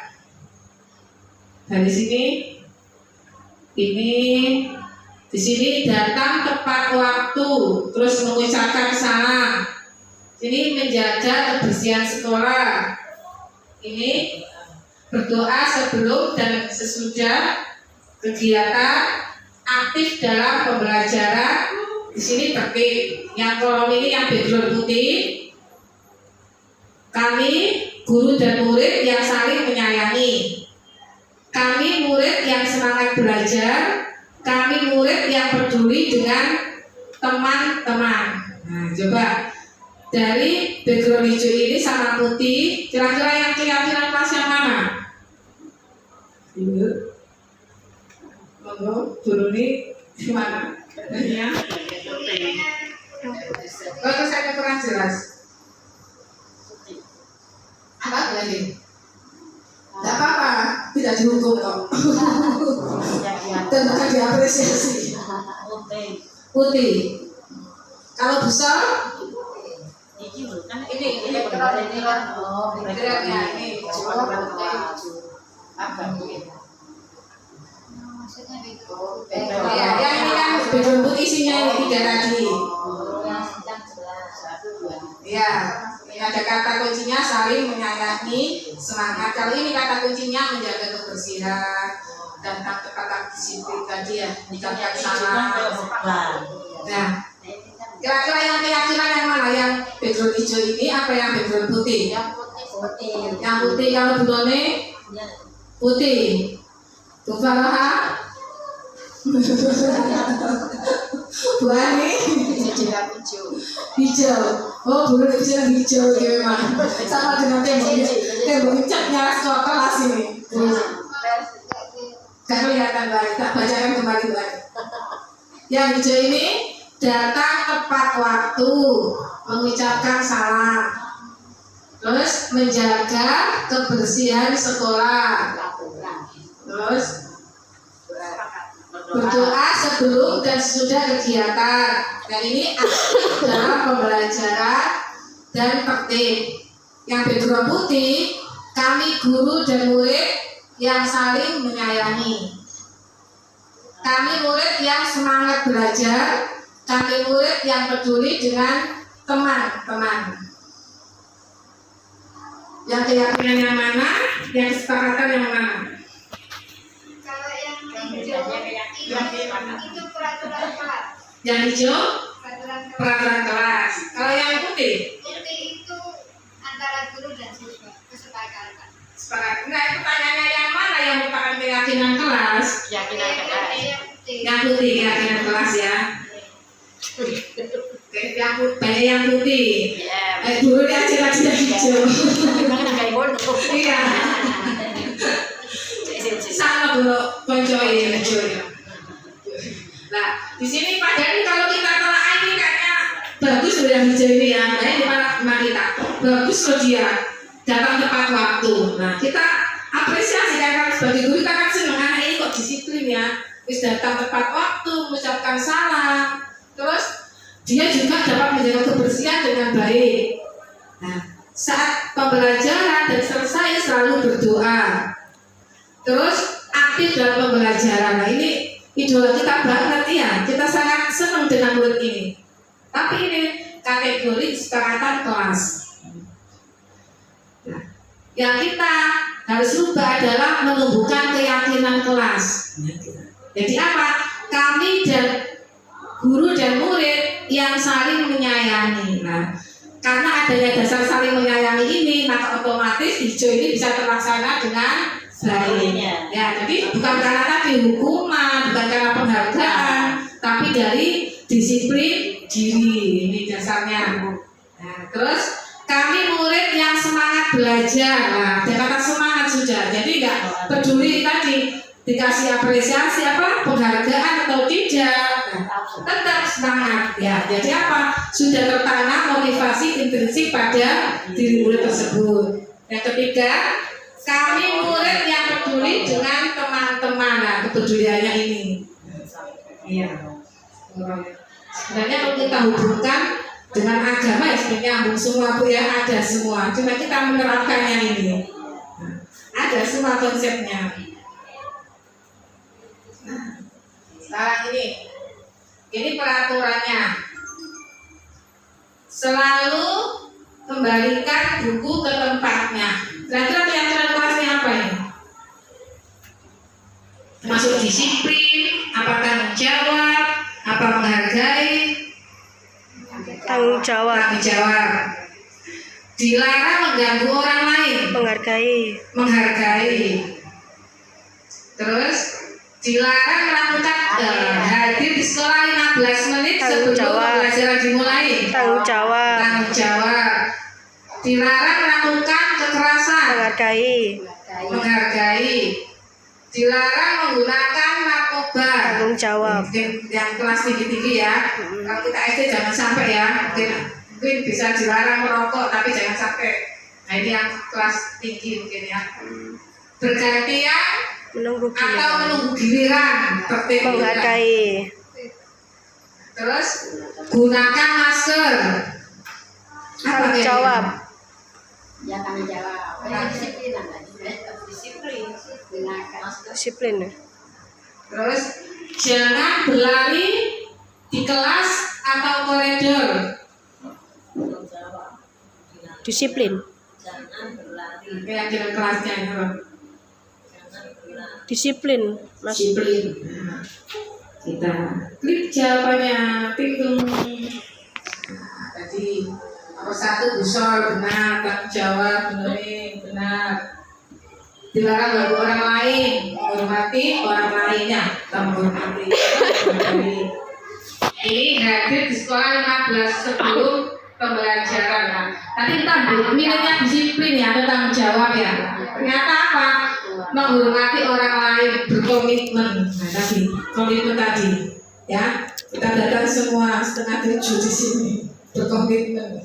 dari sini. Ini di sini datang tepat waktu, terus mengucapkan salam. Ini menjaga kebersihan sekolah. Ini berdoa sebelum dan sesudah kegiatan, aktif dalam pembelajaran. Di sini tertib. Yang kolom ini yang background putih. Kami guru dan murid yang saling menyayangi. Kami murid yang semangat belajar. Kami murid yang peduli dengan teman-teman. Nah, coba dari background hijau ini sama putih, kira-kira yang keyakinan kelas yang mana? Ini, monggo, dulu nih gimana? Ya. Kalau saya kurang jelas. Apa lagi? Tidak apa-apa, tidak dihukum kok. Dan akan diapresiasi. Putih. Kalau besar, ini beratnya ini apa? Maksudnya itu. Ya ini kan background putih isinya ini 3 tadi. Ya, ini ada kata kuncinya saling menyayangi, semangat. Kalau ini kata kuncinya menjaga kebersihan dan kata-kata disiplin tadi ya, mengucapkan salam. Nah, kira-kira yang keyakinan yang mana? Yang background hijau ini apa yang background putih? Yang putih kalau Bu None putih. Bu Farah? Bu Ani? Hijau. Oh, dulu hijau ya memang. Sama dengan tembok catnya kelas ini. Gak kelihatan baik, tak bacakan kembali baik. Yang hijau ini datang tepat waktu, mengucapkan salam, terus menjaga kebersihan sekolah, terus berdoa sebelum dan sesudah kegiatan. Dan ini aktif dalam pembelajaran dan tertib. Yang background putih, kami guru dan murid yang saling menyayangi. Kami murid yang semangat belajar. Kami murid yang peduli dengan teman-teman. Yang keyakinan yang mana? Yang kesepakatan yang mana? Kalau yang hijau itu peraturan kelas. Yang hijau Peraturan kelas. peraturan kelas. Kalau yang putih Putih itu antara guru dan siswa, kesepakatan. sepakat. Enggak, pertanyaannya yang mana yang merupakan keyakinan kelas? Keyakinan kelas. Yang putih. Yang putih keyakinan kelas ya. Oke, yang putih, yang putih. Dulu dia lagi yang hijau. Iya. Sama dulu koncoin hijau. Nah, di sini Pak Dhani kalau kita telah ini kayaknya bagus loh yang hijau ini ya. Nah, di mana kita bagus loh dia datang tepat waktu. Nah, kita apresiasi karena sebagai guru kita kan senang anak ini kok disiplin ya. Wis datang tepat waktu, mengucapkan salam. Terus dia juga dapat menjaga kebersihan dengan baik. Nah, saat pembelajaran dan selesai selalu berdoa. Terus aktif dalam pembelajaran. Nah ini idola kita banget ya. Kita sangat senang dengan murid ini. Tapi ini kategori kesepakatan kelas. Nah, yang kita harus rubah adalah menumbuhkan keyakinan kelas. Jadi apa? Kami dan guru dan murid yang saling menyayangi. Nah, karena adanya dasar saling menyayangi ini, maka otomatis hijau ini bisa terlaksana dengan baik. Ya, jadi bukan karena tadi hukuman, bukan karena penghargaan, tapi dari disiplin diri. Ini dasarnya. Nah, terus kami murid yang semangat belajar. Nah, ada kata semangat sudah. Jadi nggak peduli tadi dikasih apresiasi apa, penghargaan atau tidak. Nah, tetap semangat ya. Jadi apa? Sudah tertanam motivasi intrinsik pada diri murid tersebut. Yang ketiga, kami murid yang peduli dengan teman-teman. Nah, kepeduliannya ini. Iya. Sebenarnya kalau kita hubungkan dengan agama ya sebenarnya nyambung semua Bu ya, ada semua. Cuma kita menerapkannya ini. Nah, ada semua konsepnya. Nah, sekarang ini peraturannya. Selalu kembalikan buku ke tempatnya. Kira-kira keyakinan kelasnya apa ini? Termasuk disiplin, apa tanggung jawab, apa menghargai? Tanggung jawab. Tanggung jawab. Dilarang mengganggu orang lain. Menghargai. Terus dilarang melakukan hadir di sekolah 15 menit Tanggung sebelum jawab. pembelajaran dimulai. Tanggung jawab. Tanggung jawab. Dilarang melakukan kekerasan. Menghargai. Dilarang menggunakan narkoba. Tanggung jawab. Mungkin yang kelas tinggi-tinggi ya. Kalau kita SD jangan sampai ya. Mungkin bisa dilarang merokok tapi jangan sampai. Nah ini yang kelas tinggi mungkin ya. Bergantian Menunggu atau menunggu giliran, tertib. menghargai. Terus gunakan masker. Tanggung jawab. Ya tanggung jawab. Disiplin disiplin. Gunakan. Disiplin. Terus jangan berlari di kelas atau koridor. Disiplin. Keyakinan kelasnya itu. Disiplin. Disiplin. Nah, kita klik jawabannya, tinggal. Nah, tadi nomor 1 busol benar, tanggung jawab benar. Dilarang ganggu orang lain, menghormati orang lainnya, menghormati. Ini hadir di sekolah 15 sebelum pembelajaran. Nah, tadi kita nilainya disiplin ya, atau tanggung jawab ya. Ternyata apa? Menghormati orang lain, berkomitmen. Nah tadi komitmen tadi, ya kita datang semua 6:30 di sini, berkomitmen.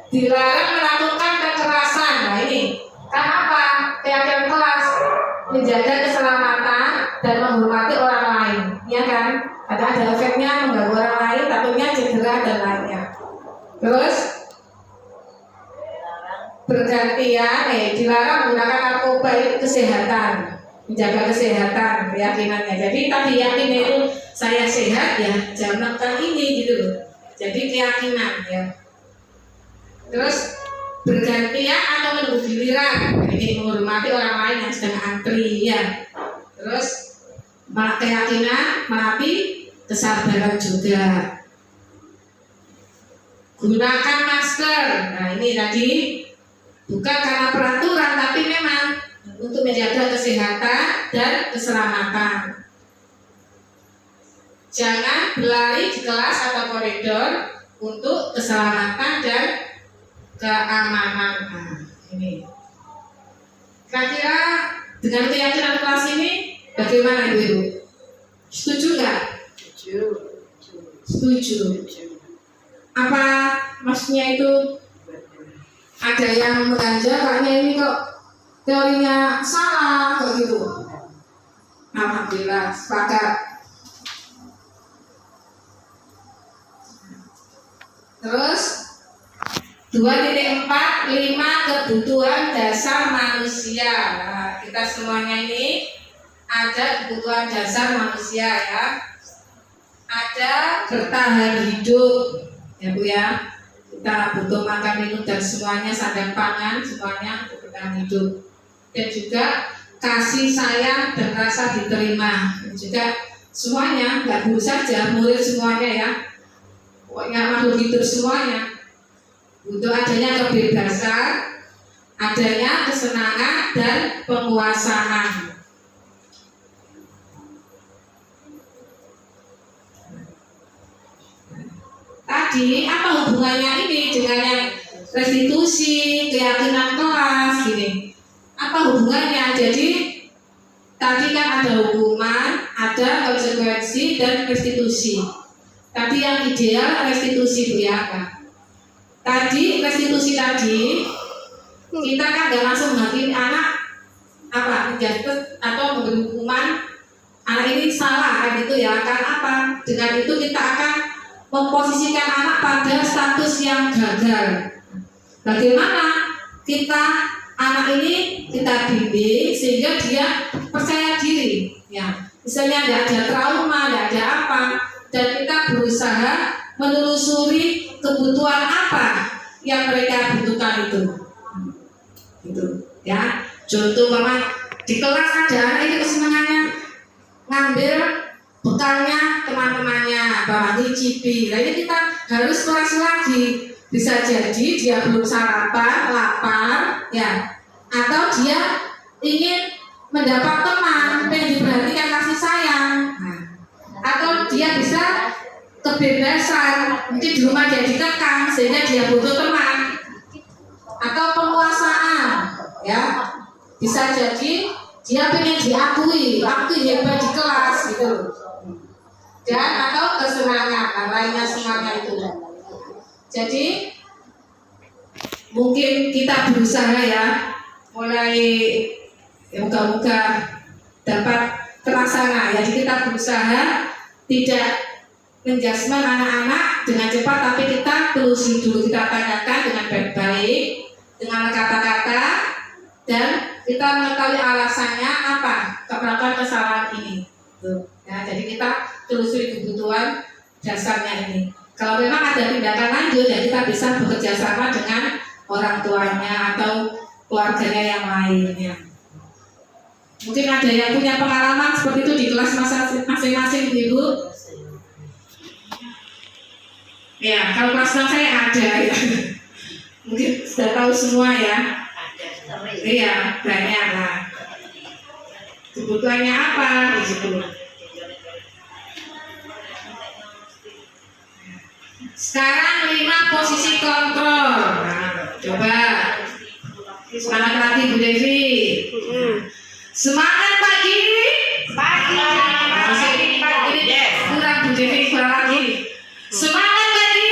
Dilarang melakukan kekerasan. Nah ini karena apa? Keyakinan kelas menjaga keselamatan dan menghormati orang lain, ya kan? Ada efeknya mengganggu orang lain, takutnya cedera dan lainnya. Terus bergantian, dilarang menggunakan narkoba itu kesehatan, menjaga kesehatan keyakinannya. Jadi tadi yakin itu saya sehat ya, jangan makan ini gitu loh. Jadi keyakinan ya. Terus bergantian atau menunggu giliran, ini menghormati orang lain yang sedang antri ya. Terus keyakinan melatih kesabaran juga. Gunakan masker. Nah ini tadi bukan karena peraturan, tapi memang untuk menjaga kesehatan dan keselamatan. Jangan berlari di kelas atau koridor untuk keselamatan dan keamanan. Nah, ini. Kira-kira dengan keyakinan kelas ini bagaimana Ibu? Setuju nggak? Setuju. Apa maksudnya itu? Ada yang mengganjal kayaknya ini kok teorinya salah kayak gitu. Alhamdulillah sepakat. Terus 2.4 5 kebutuhan dasar manusia. Nah, kita semuanya ini ada kebutuhan dasar manusia ya. Ada bertahan hidup ya Bu ya. Kita butuh makan, minum dan semuanya, sandang pangan semuanya untuk bertahan hidup. Dan juga kasih sayang dan rasa diterima. Dan juga semuanya, nggak guru saja, murid semuanya ya. Pokoknya makhluk hidup semuanya butuh adanya kebebasan, adanya kesenangan dan penguasaan. Tadi apa hubungannya ini dengan yang restitusi, keyakinan kelas gini? Apa hubungannya? Jadi tadi kan ada hukuman, ada konsekuensi dan restitusi. Tadi yang ideal restitusi Bu ya kan? Tadi restitusi tadi kita kan nggak langsung menghakimi anak apa menjatuh atau memberi hukuman anak ini salah kan gitu ya. Karena apa? Dengan itu kita akan memposisikan anak pada status yang gagal. Bagaimana kita anak ini kita bimbing sehingga dia percaya diri ya. Misalnya tidak ada trauma, tidak ada apa, dan kita berusaha menelusuri kebutuhan apa yang mereka butuhkan itu gitu ya. Contoh mama di kelas ada anak itu kesenangannya ngambil bekalnya teman-temannya, bawa nyicipi. Nah ini kita harus kelas lagi. Bisa jadi dia belum sarapan, lapar ya, atau dia ingin mendapat teman yang diperhatikan kasih sayang, atau dia bisa kebebasan, mungkin di rumah dia dikekang sehingga dia butuh teman, atau penguasaan ya, bisa jadi dia pengen diakui, aku hebat di kelas gitu, dan atau kesenangan lainnya semuanya itu. Jadi mungkin kita berusaha ya, mulai ya moga-moga dapat terlaksana. Jadi kita berusaha tidak menjudgment anak-anak dengan cepat, tapi kita telusuri dulu, kita tanyakan dengan baik-baik, dengan kata-kata, dan kita mengetahui alasannya apa melakukan kesalahan ini. Ya, jadi kita telusuri kebutuhan dasarnya ini. Kalau memang ada tindakan lanjut, ya kita bisa bekerja sama dengan orang tuanya atau keluarganya yang lainnya. Mungkin ada yang punya pengalaman seperti itu di kelas masing-masing Ibu. Ya, kalau kelas saya ada ya. Mungkin sudah tahu semua ya. Iya, banyak lah. Kebutuhannya apa gitu. Sekarang 5 posisi kontrol. Nah, coba semangat lagi Bu Devi. Semangat pagi. Ini kurang Bu Devi, kurang lagi. Semangat pagi.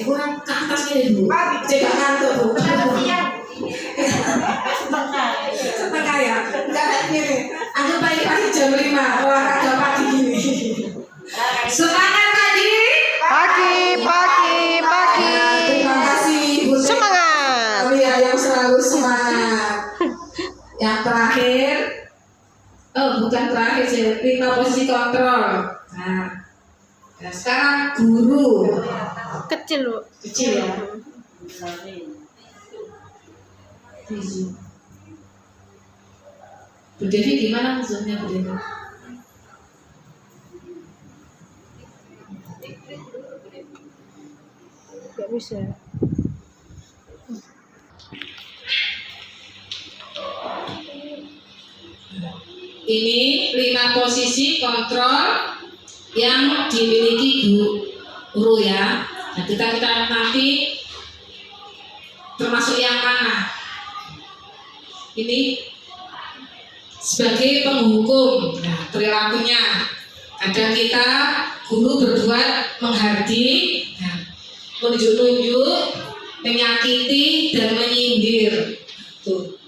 Kurang ke atas ini Bu. Coba ngantuk Bu. Setengah ya. Enggak gini. Aku pagi-pagi jam 5 olahraga pagi gini. Semangat pagi. Terima kasih Bu. Semangat. Oh iya, yang selalu semangat. Yang terakhir, bukan terakhir sih, 5 posisi kontrol. Nah, sekarang guru. Kecil Bu. Kecil ya. Bu Devi gimana maksudnya Bu Devi? Gak bisa. Ini 5 posisi kontrol yang dimiliki guru ya. Nah, kita nanti termasuk yang mana? Ini sebagai penghukum. Nah, perilakunya kadang kita guru berbuat menghardi, menunjuk-nunjuk, menyakiti dan menyindir. Tuh.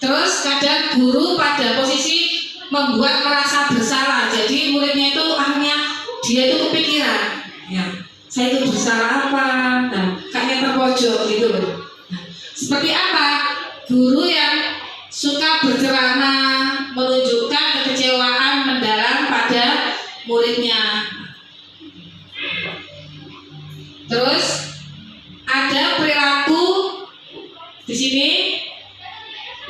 Terus kadang guru pada posisi membuat merasa bersalah. Jadi muridnya itu akhirnya dia itu kepikiran, ya. saya itu bersalah apa? Nah, kayaknya terpojok gitu loh. Nah, seperti apa? Guru yang suka berceramah, menunjukkan kekecewaan mendalam pada muridnya. Terus ada perilaku di sini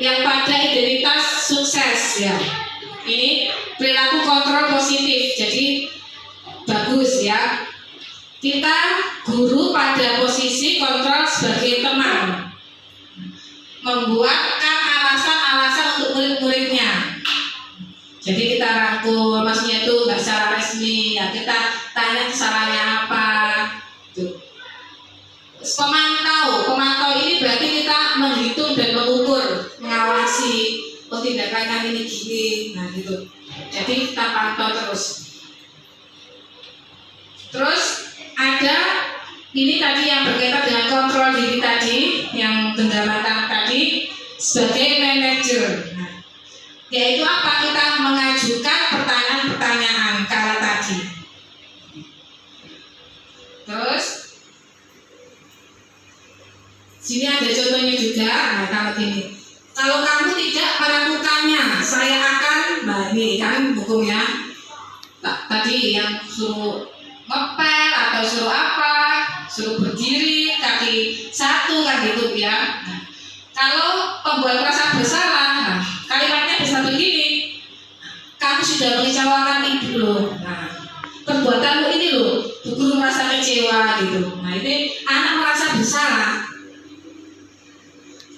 yang pada identitas sukses ya. Ini perilaku kontrol positif. Jadi bagus ya. Kita guru pada posisi kontrol sebagai teman, membuatkan alasan-alasan untuk murid-muridnya. Jadi kita rangkul, maksudnya itu nggak secara resmi ya, kita tanya kesalahannya apa. Tuh. Pemantau ini berarti kita menghitung dan mengukur, mengawasi, oh tindakan ini gini, nah gitu. Jadi kita pantau terus. Terus ada ini tadi yang berkaitan dengan kontrol diri tadi, yang pengamatan tadi sebagai manajer. Nah, yaitu apa? Kita mengajukan pertanyaan-pertanyaan kala tadi. Terus sini ada contohnya juga. Nah, kalau gini, kalau kamu tidak melakukannya, saya akan, nah ini kan hukumnya tadi yang suruh ngepel atau suruh apa, suruh berdiri kaki satu kan gitu ya. Nah, kalau pembuat merasa bersalah, nah, kalimatnya bisa begini, kamu sudah mengecewakan ibu loh. Nah, perbuatanmu ini loh, guru merasa kecewa gitu. Nah, ini anak merasa bersalah.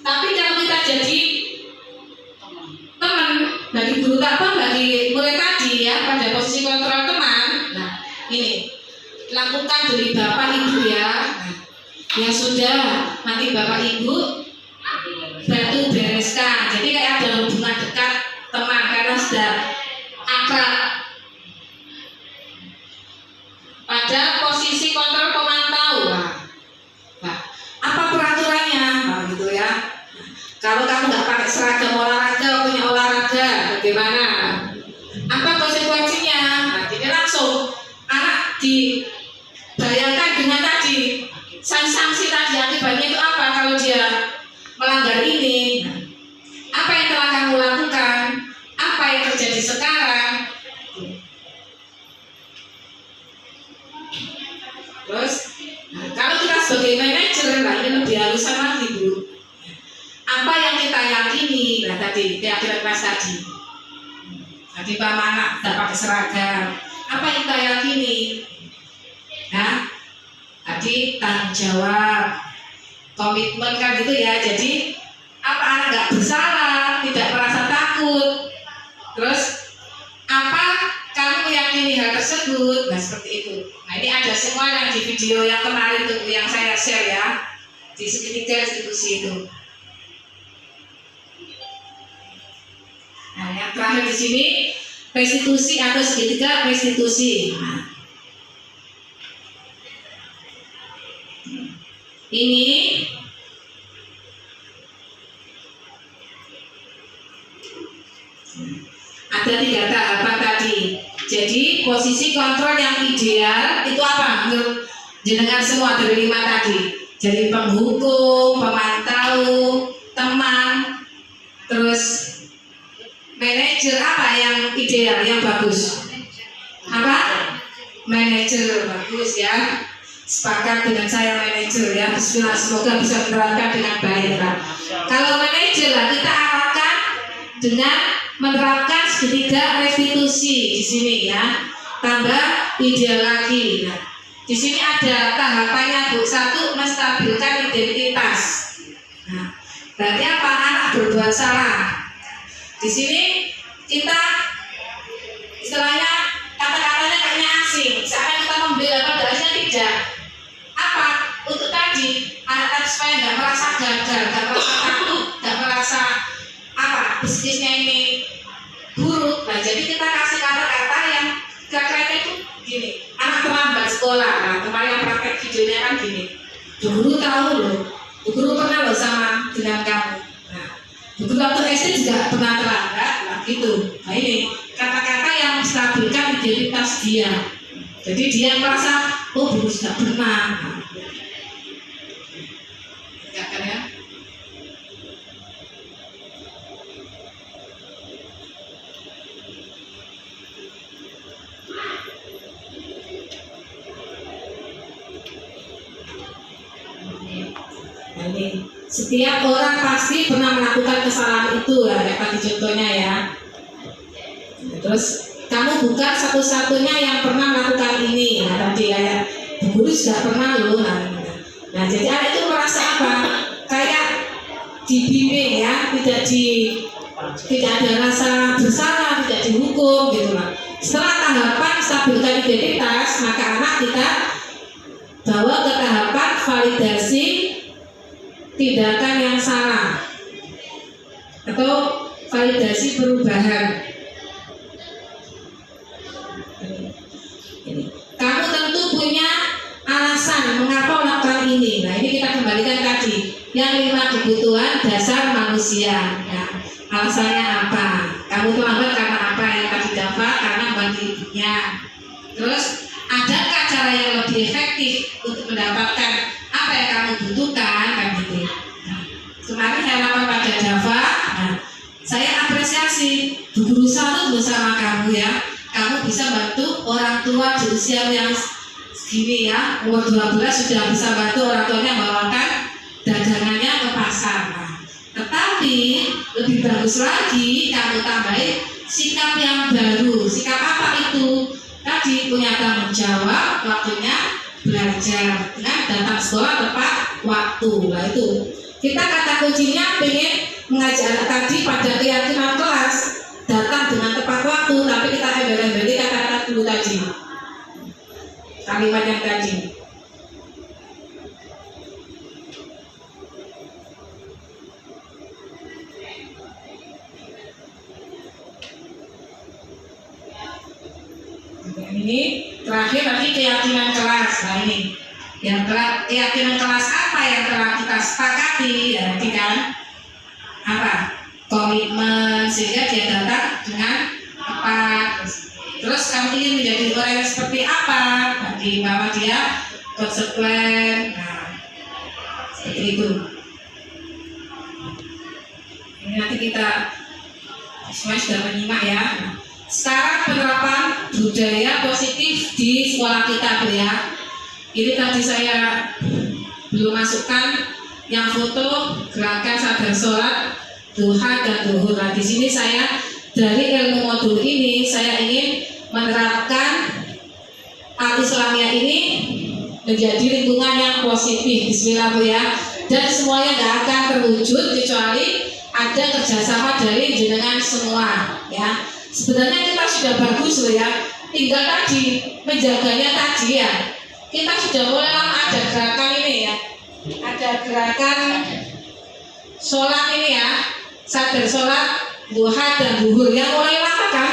Tapi kalau kita jadi teman bagi guru bagi murid tadi ya, pada posisi kontrol teman, nah ini lakukan dari bapak ibu ya. Nah, yang sudah nanti bapak ibu bantu bereskan. Jadi kayak ada hubungan dekat teman karena sudah akrab. Pada posisi kontrol pemantau, nah, apa peraturannya? Nah, gitu ya. Kalau kamu nggak pakai seragam olahraga, punya olahraga, bagaimana? Apa konsekuensinya? Nah, ini langsung anak dibayangkan dengan tadi sanksi tadi, akibatnya itu apa kalau dia melanggar ini? Nah, apa yang telah kamu lakukan? Apa yang terjadi sekarang? Terus, nah, kalau kita sebagai manajer, nah ini lebih halusan lagi Bu. Apa yang kita yakini, nah tadi keyakinan kelas tadi. Tadi Pak Mana tidak pakai seragam. Apa yang kita yakini? Nah, tadi tanggung jawab, komitmen kan gitu ya. Jadi apa anak nggak bersalah, tidak merasa takut. Terus apa kamu meyakini hal tersebut? Nah seperti itu. Nah ini ada semua yang di video yang kemarin itu yang saya share ya di segitiga institusi itu. Nah, yang terakhir di sini restitusi atau segitiga restitusi. Nah, ini ada 3 tahapan tadi. Jadi posisi kontrol yang ideal itu apa? Menurut jenengan semua dari 5 tadi. Jadi penghukum, pemantau, teman, terus manajer. Apa yang ideal, yang bagus? Apa? Manajer bagus ya. Sepakat dengan saya manajer ya. Bismillah, semoga bisa menerapkan dengan baik Pak. Kalau manajer lah kita arahkan dengan menerapkan segitiga restitusi di sini ya. Tambah ideal lagi. Nah, di sini ada tahapannya Bu. 1, menstabilkan identitas. Nah, berarti apa? Anak berbuat salah. Di sini kita istilahnya kata-katanya kayaknya asing, seakan kita membela padahalnya tidak. Apa? Untuk tadi anak supaya nggak merasa gagal, nggak merasa takut, nggak merasa apa bisnisnya ini buruk. Nah jadi kita kasih kata-kata yang kata-kata itu gini, anak terlambat sekolah. Nah kemarin yang praktek videonya kan gini, guru tahu loh, guru pernah loh sama dengan kamu. Guru waktu SD juga pernah terlambat, nah gitu. Nah ini kata-kata yang menstabilkan identitas dia. Jadi dia merasa oh dulu sudah pernah. Ya kan ya. Nah, ini setiap orang pasti pernah melakukan kesalahan itu ya, kayak tadi contohnya ya. Terus kamu bukan satu-satunya yang pernah melakukan ini. Nah, tadi kayak guru sudah pernah loh. Nah, jadi anak itu merasa apa? Kayak dibimbing ya, tidak ada rasa bersalah, tidak dihukum gitu lah. Setelah tahapan stabilkan identitas, maka anak kita bawa ke tahapan validasi tindakan yang salah atau validasi perubahan. Kamu tentu punya alasan mengapa melakukan ini. Nah, ini kita kembalikan tadi yang 5 kebutuhan dasar manusia. Ya, alasannya apa? Kamu terlambat karena apa? Yang tadi dapat karena bantu ibunya. Terus adakah cara yang lebih efektif untuk mendapatkan apa yang kamu butuhkan kan gitu. Nah, kemarin saya lakukan pada Java. Nah, saya apresiasi berusaha bersama kamu ya. Kamu bisa bantu orang tua di usia yang segini ya, umur 12 sudah bisa bantu orang tuanya membawakan dagangannya ke pasar. Nah, tetapi lebih bagus lagi kamu tambahin sikap yang baru. Sikap apa itu? Tadi punya tanggung jawab, waktunya belajar dengan datang sekolah tepat waktu. Nah itu kita kata kuncinya pengen mengajar tadi pada keyakinan kelas, datang dengan tepat waktu, tapi kita embel-embeli kata-kata dulu tadi, kalimat yang tadi. Ini terakhir tadi keyakinan kelas. Nah ini yang keyakinan kelas apa yang telah kita sepakati ya, nanti kan apa komitmen sehingga dia datang dengan tepat. Terus kamu ingin menjadi orang yang seperti apa? Tadi bahwa dia konsekuen. Nah seperti itu. Ini nanti kita semua sudah menyimak ya. Nah, sekarang penerapan budaya positif di sekolah kita ya. Ini tadi saya belum masukkan yang foto gerakan sadar sholat, duha dan duhur. Nah, di sini saya dari ilmu modul ini saya ingin menerapkan al-Islamiyah ini menjadi lingkungan yang positif. Bismillah ya. Dan semuanya tidak akan terwujud kecuali ada kerjasama dari jenengan semua ya. Sebenarnya kita sudah bagus loh ya, tinggal tadi menjaganya tadi ya. Kita sudah mulai lama ada gerakan ini ya, ada gerakan sholat ini ya, sadar sholat, duha dan duhur yang mulai lama kan,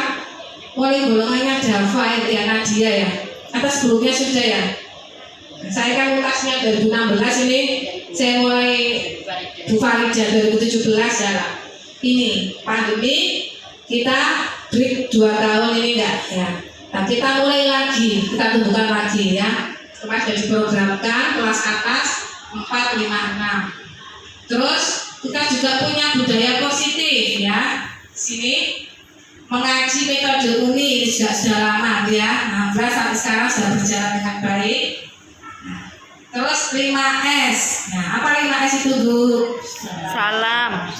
mulai golongannya Java ya Nadia ya, atas sebelumnya sudah ya. Saya kan utasnya 2016 ini, saya mulai Bu Farida 2017 ya lah. Ini pandemi kita break 2 tahun ini enggak ya. Nah kita mulai lagi, kita tumbuhkan lagi ya. Kemarin sudah diprogramkan kelas atas 4, 5, 6. Terus kita juga punya budaya positif ya. Sini mengaji metode uni ini juga sudah lama ya. Nah sampai sekarang sudah berjalan dengan baik. Nah, terus 5S. Nah apa 5S itu Bu? Salam.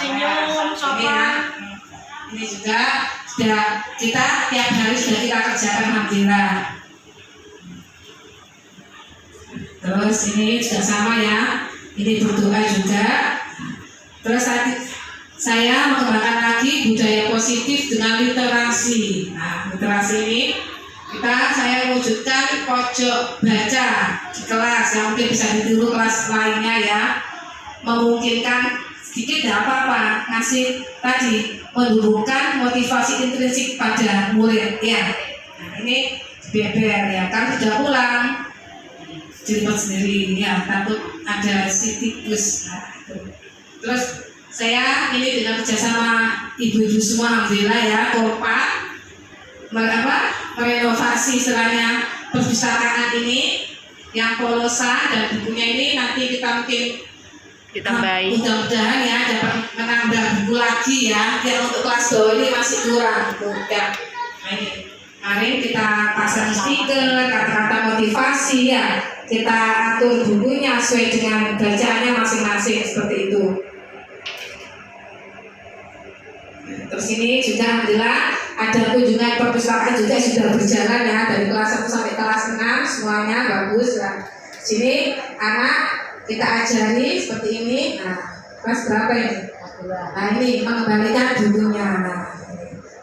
Senyum, sopan. Ini juga sudah kita tiap hari sudah kita kerjakan alhamdulillah. Terus ini sudah sama ya. Ini berdoa juga. Terus saya mengembangkan lagi budaya positif dengan literasi. Nah, literasi ini saya wujudkan pojok baca di kelas yang mungkin bisa ditiru kelas lainnya ya. Memungkinkan sedikit tidak apa-apa ngasih tadi menumbuhkan motivasi intrinsik pada murid ya. Nah, ini beber ya kan sudah pulang jemput sendiri ya, takut ada si tikus. Nah, terus saya ini dengan kerjasama ibu-ibu semua alhamdulillah ya, kompak merenovasi istilahnya perpustakaan ini yang polosa dan bukunya ini nanti kita mungkin Ditambahi. mudah-mudahan ya dapat menambah buku lagi ya. Ya untuk kelas bawah ini masih kurang ya. Nah, ini mari kita pasang stiker, kata-kata motivasi ya. Kita atur bukunya sesuai dengan bacaannya masing-masing seperti itu. Terus ini juga alhamdulillah ada kunjungan perpustakaan juga sudah berjalan ya, dari kelas 1 sampai kelas 6 semuanya bagus ya. Sini anak kita ajari seperti ini. Nah, kelas berapa ini? Nah, ini mengembalikan bukunya. Nah,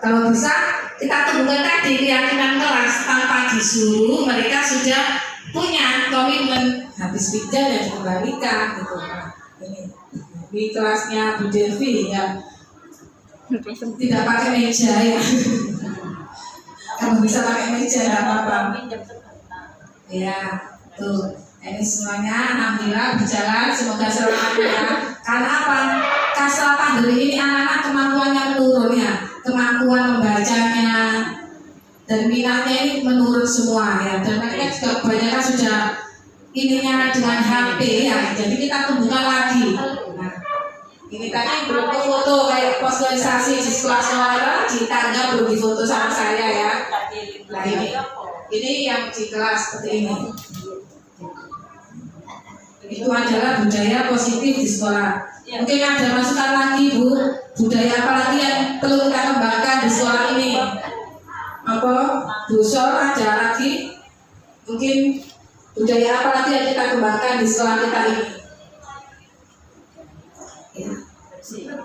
kalau bisa kita tunggukan tadi keyakinan kelas tanpa disuruh, mereka sudah punya komitmen habis pinjam dan dikembalikan gitu. Nah, ini di kelasnya Bu Devi ya. Tidak pakai meja ya. Kalau bisa pakai meja tidak apa-apa. Ya, tuh. Ini semuanya alhamdulillah berjalan, semoga selamat ya. Karena apa? Setelah pandemi ini anak-anak kemampuannya menurun ya, kemampuan membacanya dan minatnya ini menurun semua ya. Dan mereka juga kebanyakan sudah ininya dengan HP ya. Jadi kita tumbuhkan lagi. Nah, ini tadi belum foto kayak posterisasi di sekolah sekolah di tangga belum difoto sama saya ya. Nah ini yang di kelas seperti ini. Itu adalah budaya positif di sekolah. Mungkin ada masukan lagi Bu, budaya apa lagi yang perlu kita kembangkan di sekolah ini? Apa? Bu Sol ada lagi? Mungkin budaya apa lagi yang kita kembangkan di sekolah kita ini?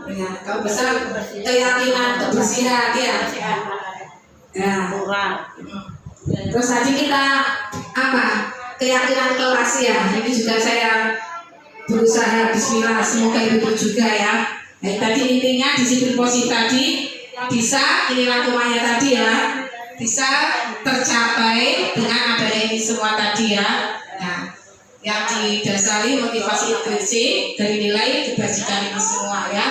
Ya, kalau bisa keyakinan kebersihan ya. Ya. Terus tadi kita apa? Keyakinan kelas ya. Ini juga saya berusaha bismillah, semoga ibu juga ya. Nah, tadi intinya disiplin positif tadi bisa, inilah rumahnya tadi ya, bisa tercapai dengan adanya ini semua tadi ya. Nah, yang didasari motivasi intrinsik dari nilai dibagikan ini semua ya.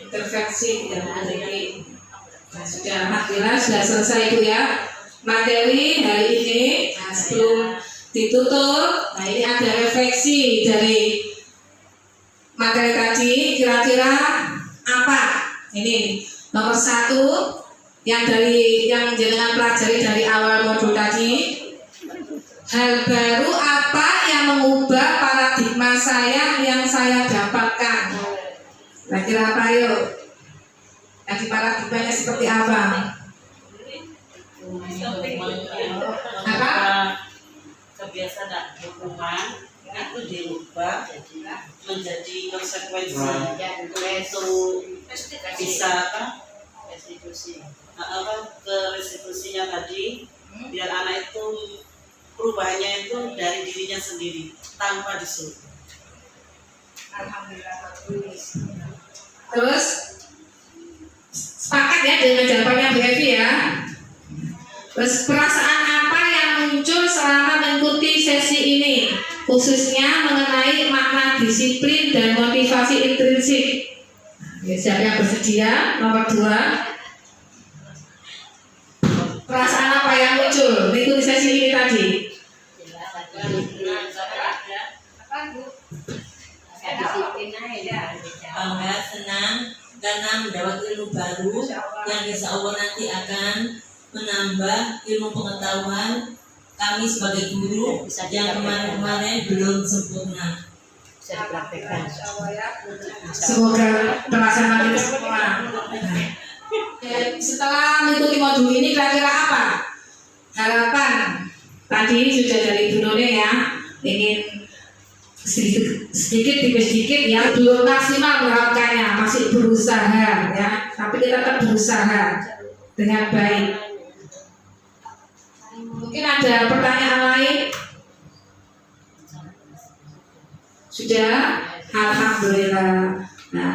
Intervensi yang memiliki sudah alhamdulillah sudah selesai itu ya materi hari ini. Nah, sebelum ditutup, nah ini ada refleksi dari materi tadi, kira-kira apa ini nomor 1 yang jenengan pelajari dari awal modul tadi. Hal baru apa yang mengubah paradigma saya yang saya dapatkan? Nah, kira apa yuk? Tadi paradigmanya seperti apa? Apa? Kebiasaan dan hukuman itu dirubah menjadi konsekuensi untuk bisa restitusi. Ke restitusinya tadi biar anak itu perubahannya itu dari dirinya sendiri tanpa disuruh. Alhamdulillah bagus. Terus sepakat ya dengan jawabannya Bu Evi ya. Terus perasaan apa yang muncul selama mengikuti sesi ini, khususnya mengenai makna disiplin dan motivasi intrinsik? Ya, siapa yang bersedia? Nomor 2. Perasaan apa yang muncul mengikuti sesi ini tadi? Bangga, senang karena mendapat ilmu baru yang insya Allah nanti akan menambah ilmu pengetahuan kami sebagai guru yang kemarin-kemarin belum sempurna. Semoga terlaksana kita semua. Setelah mengikuti modul ini kira-kira apa harapan? Tadi sudah dari Bu None ya, ingin sedikit demi sedikit ya, belum maksimal melakukannya, masih berusaha ya, tapi kita tetap berusaha dengan baik. Mungkin ada pertanyaan lain? Sudah? Alhamdulillah. Nah,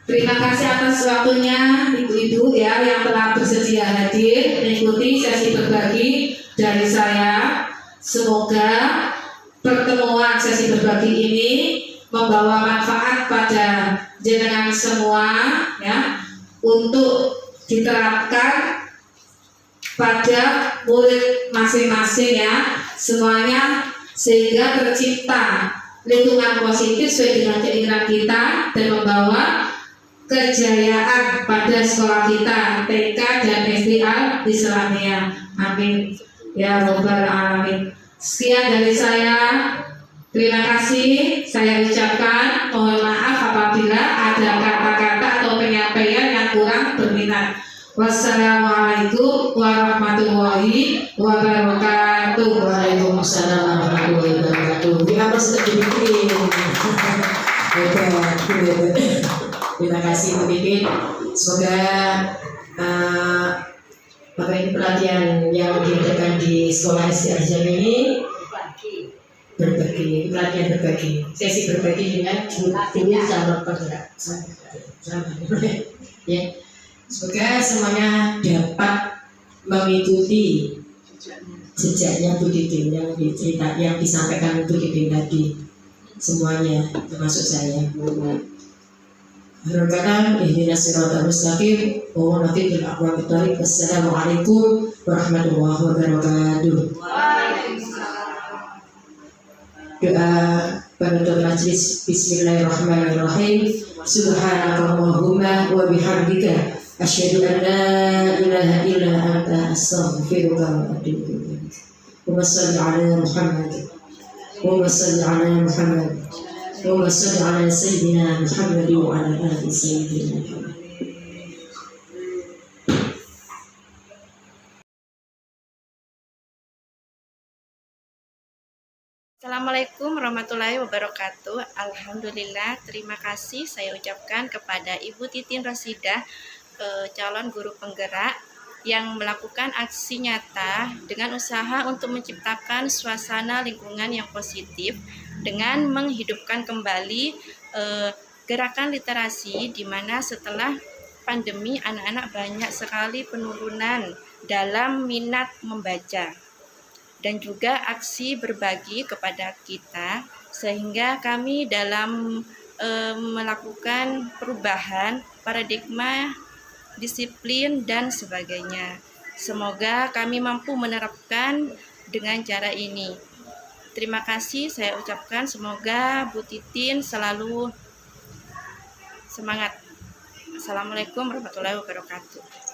terima kasih atas waktunya ibu-ibu ya yang telah bersedia hadir mengikuti sesi berbagi dari saya. Semoga pertemuan sesi berbagi ini membawa manfaat pada jenengan semua ya, untuk diterapkan pada murid masing-masing ya semuanya, sehingga tercipta lingkungan positif sesuai dengan keinginan kita dan membawa kejayaan pada sekolah kita TK dan SD Al-Islamiyah. Amin ya robbal alamin. Sekian dari saya. Terima kasih saya ucapkan. Mohon maaf apabila ada kata-kata atau penyampaian yang kurang berminat. Wassalamualaikum warahmatullahi wabarakatuh. Waalaikumsalam warahmatullahi wabarakatuh. Kita harus terdidik. Hebat. Terima kasih Bu Titin. Semoga ini pelatihan yang diadakan di sekolah SD Al-Islamiyah ini berbagi, sesi berbagi dengan guru sama penggerak ya. Semoga semuanya dapat mengikuti jejaknya Bu Titin yang disampaikan Bu Titin tadi, semuanya termasuk saya. Harokanan ihdinas siratal mustaqim wa nafiqil aqwamit thariq. Wassalamualaikum warahmatullahi wabarakatuh. Doa penutup majlis. Bismillahirrahmanirrahim. Subhanakallahumma wa bihamdika asyhadu an la ilaha illa anta astaghfiruka wa atubu ilaik. Wa shalli ala Muhammad wa shalli ala Muhammad wa shalli ala sayyidina Muhammad wa ala ali sayyidina Muhammad. Assalamualaikum warahmatullahi wabarakatuh. Alhamdulillah, terima kasih saya ucapkan kepada Ibu Titin Rasidah, calon guru penggerak yang melakukan aksi nyata dengan usaha untuk menciptakan suasana lingkungan yang positif dengan menghidupkan kembali gerakan literasi, di mana setelah pandemi anak-anak banyak sekali penurunan dalam minat membaca, dan juga aksi berbagi kepada kita, sehingga kami dalam melakukan perubahan paradigma, disiplin, dan sebagainya. Semoga kami mampu menerapkan dengan cara ini. Terima kasih saya ucapkan, semoga Bu Titin selalu semangat. Assalamualaikum warahmatullahi wabarakatuh.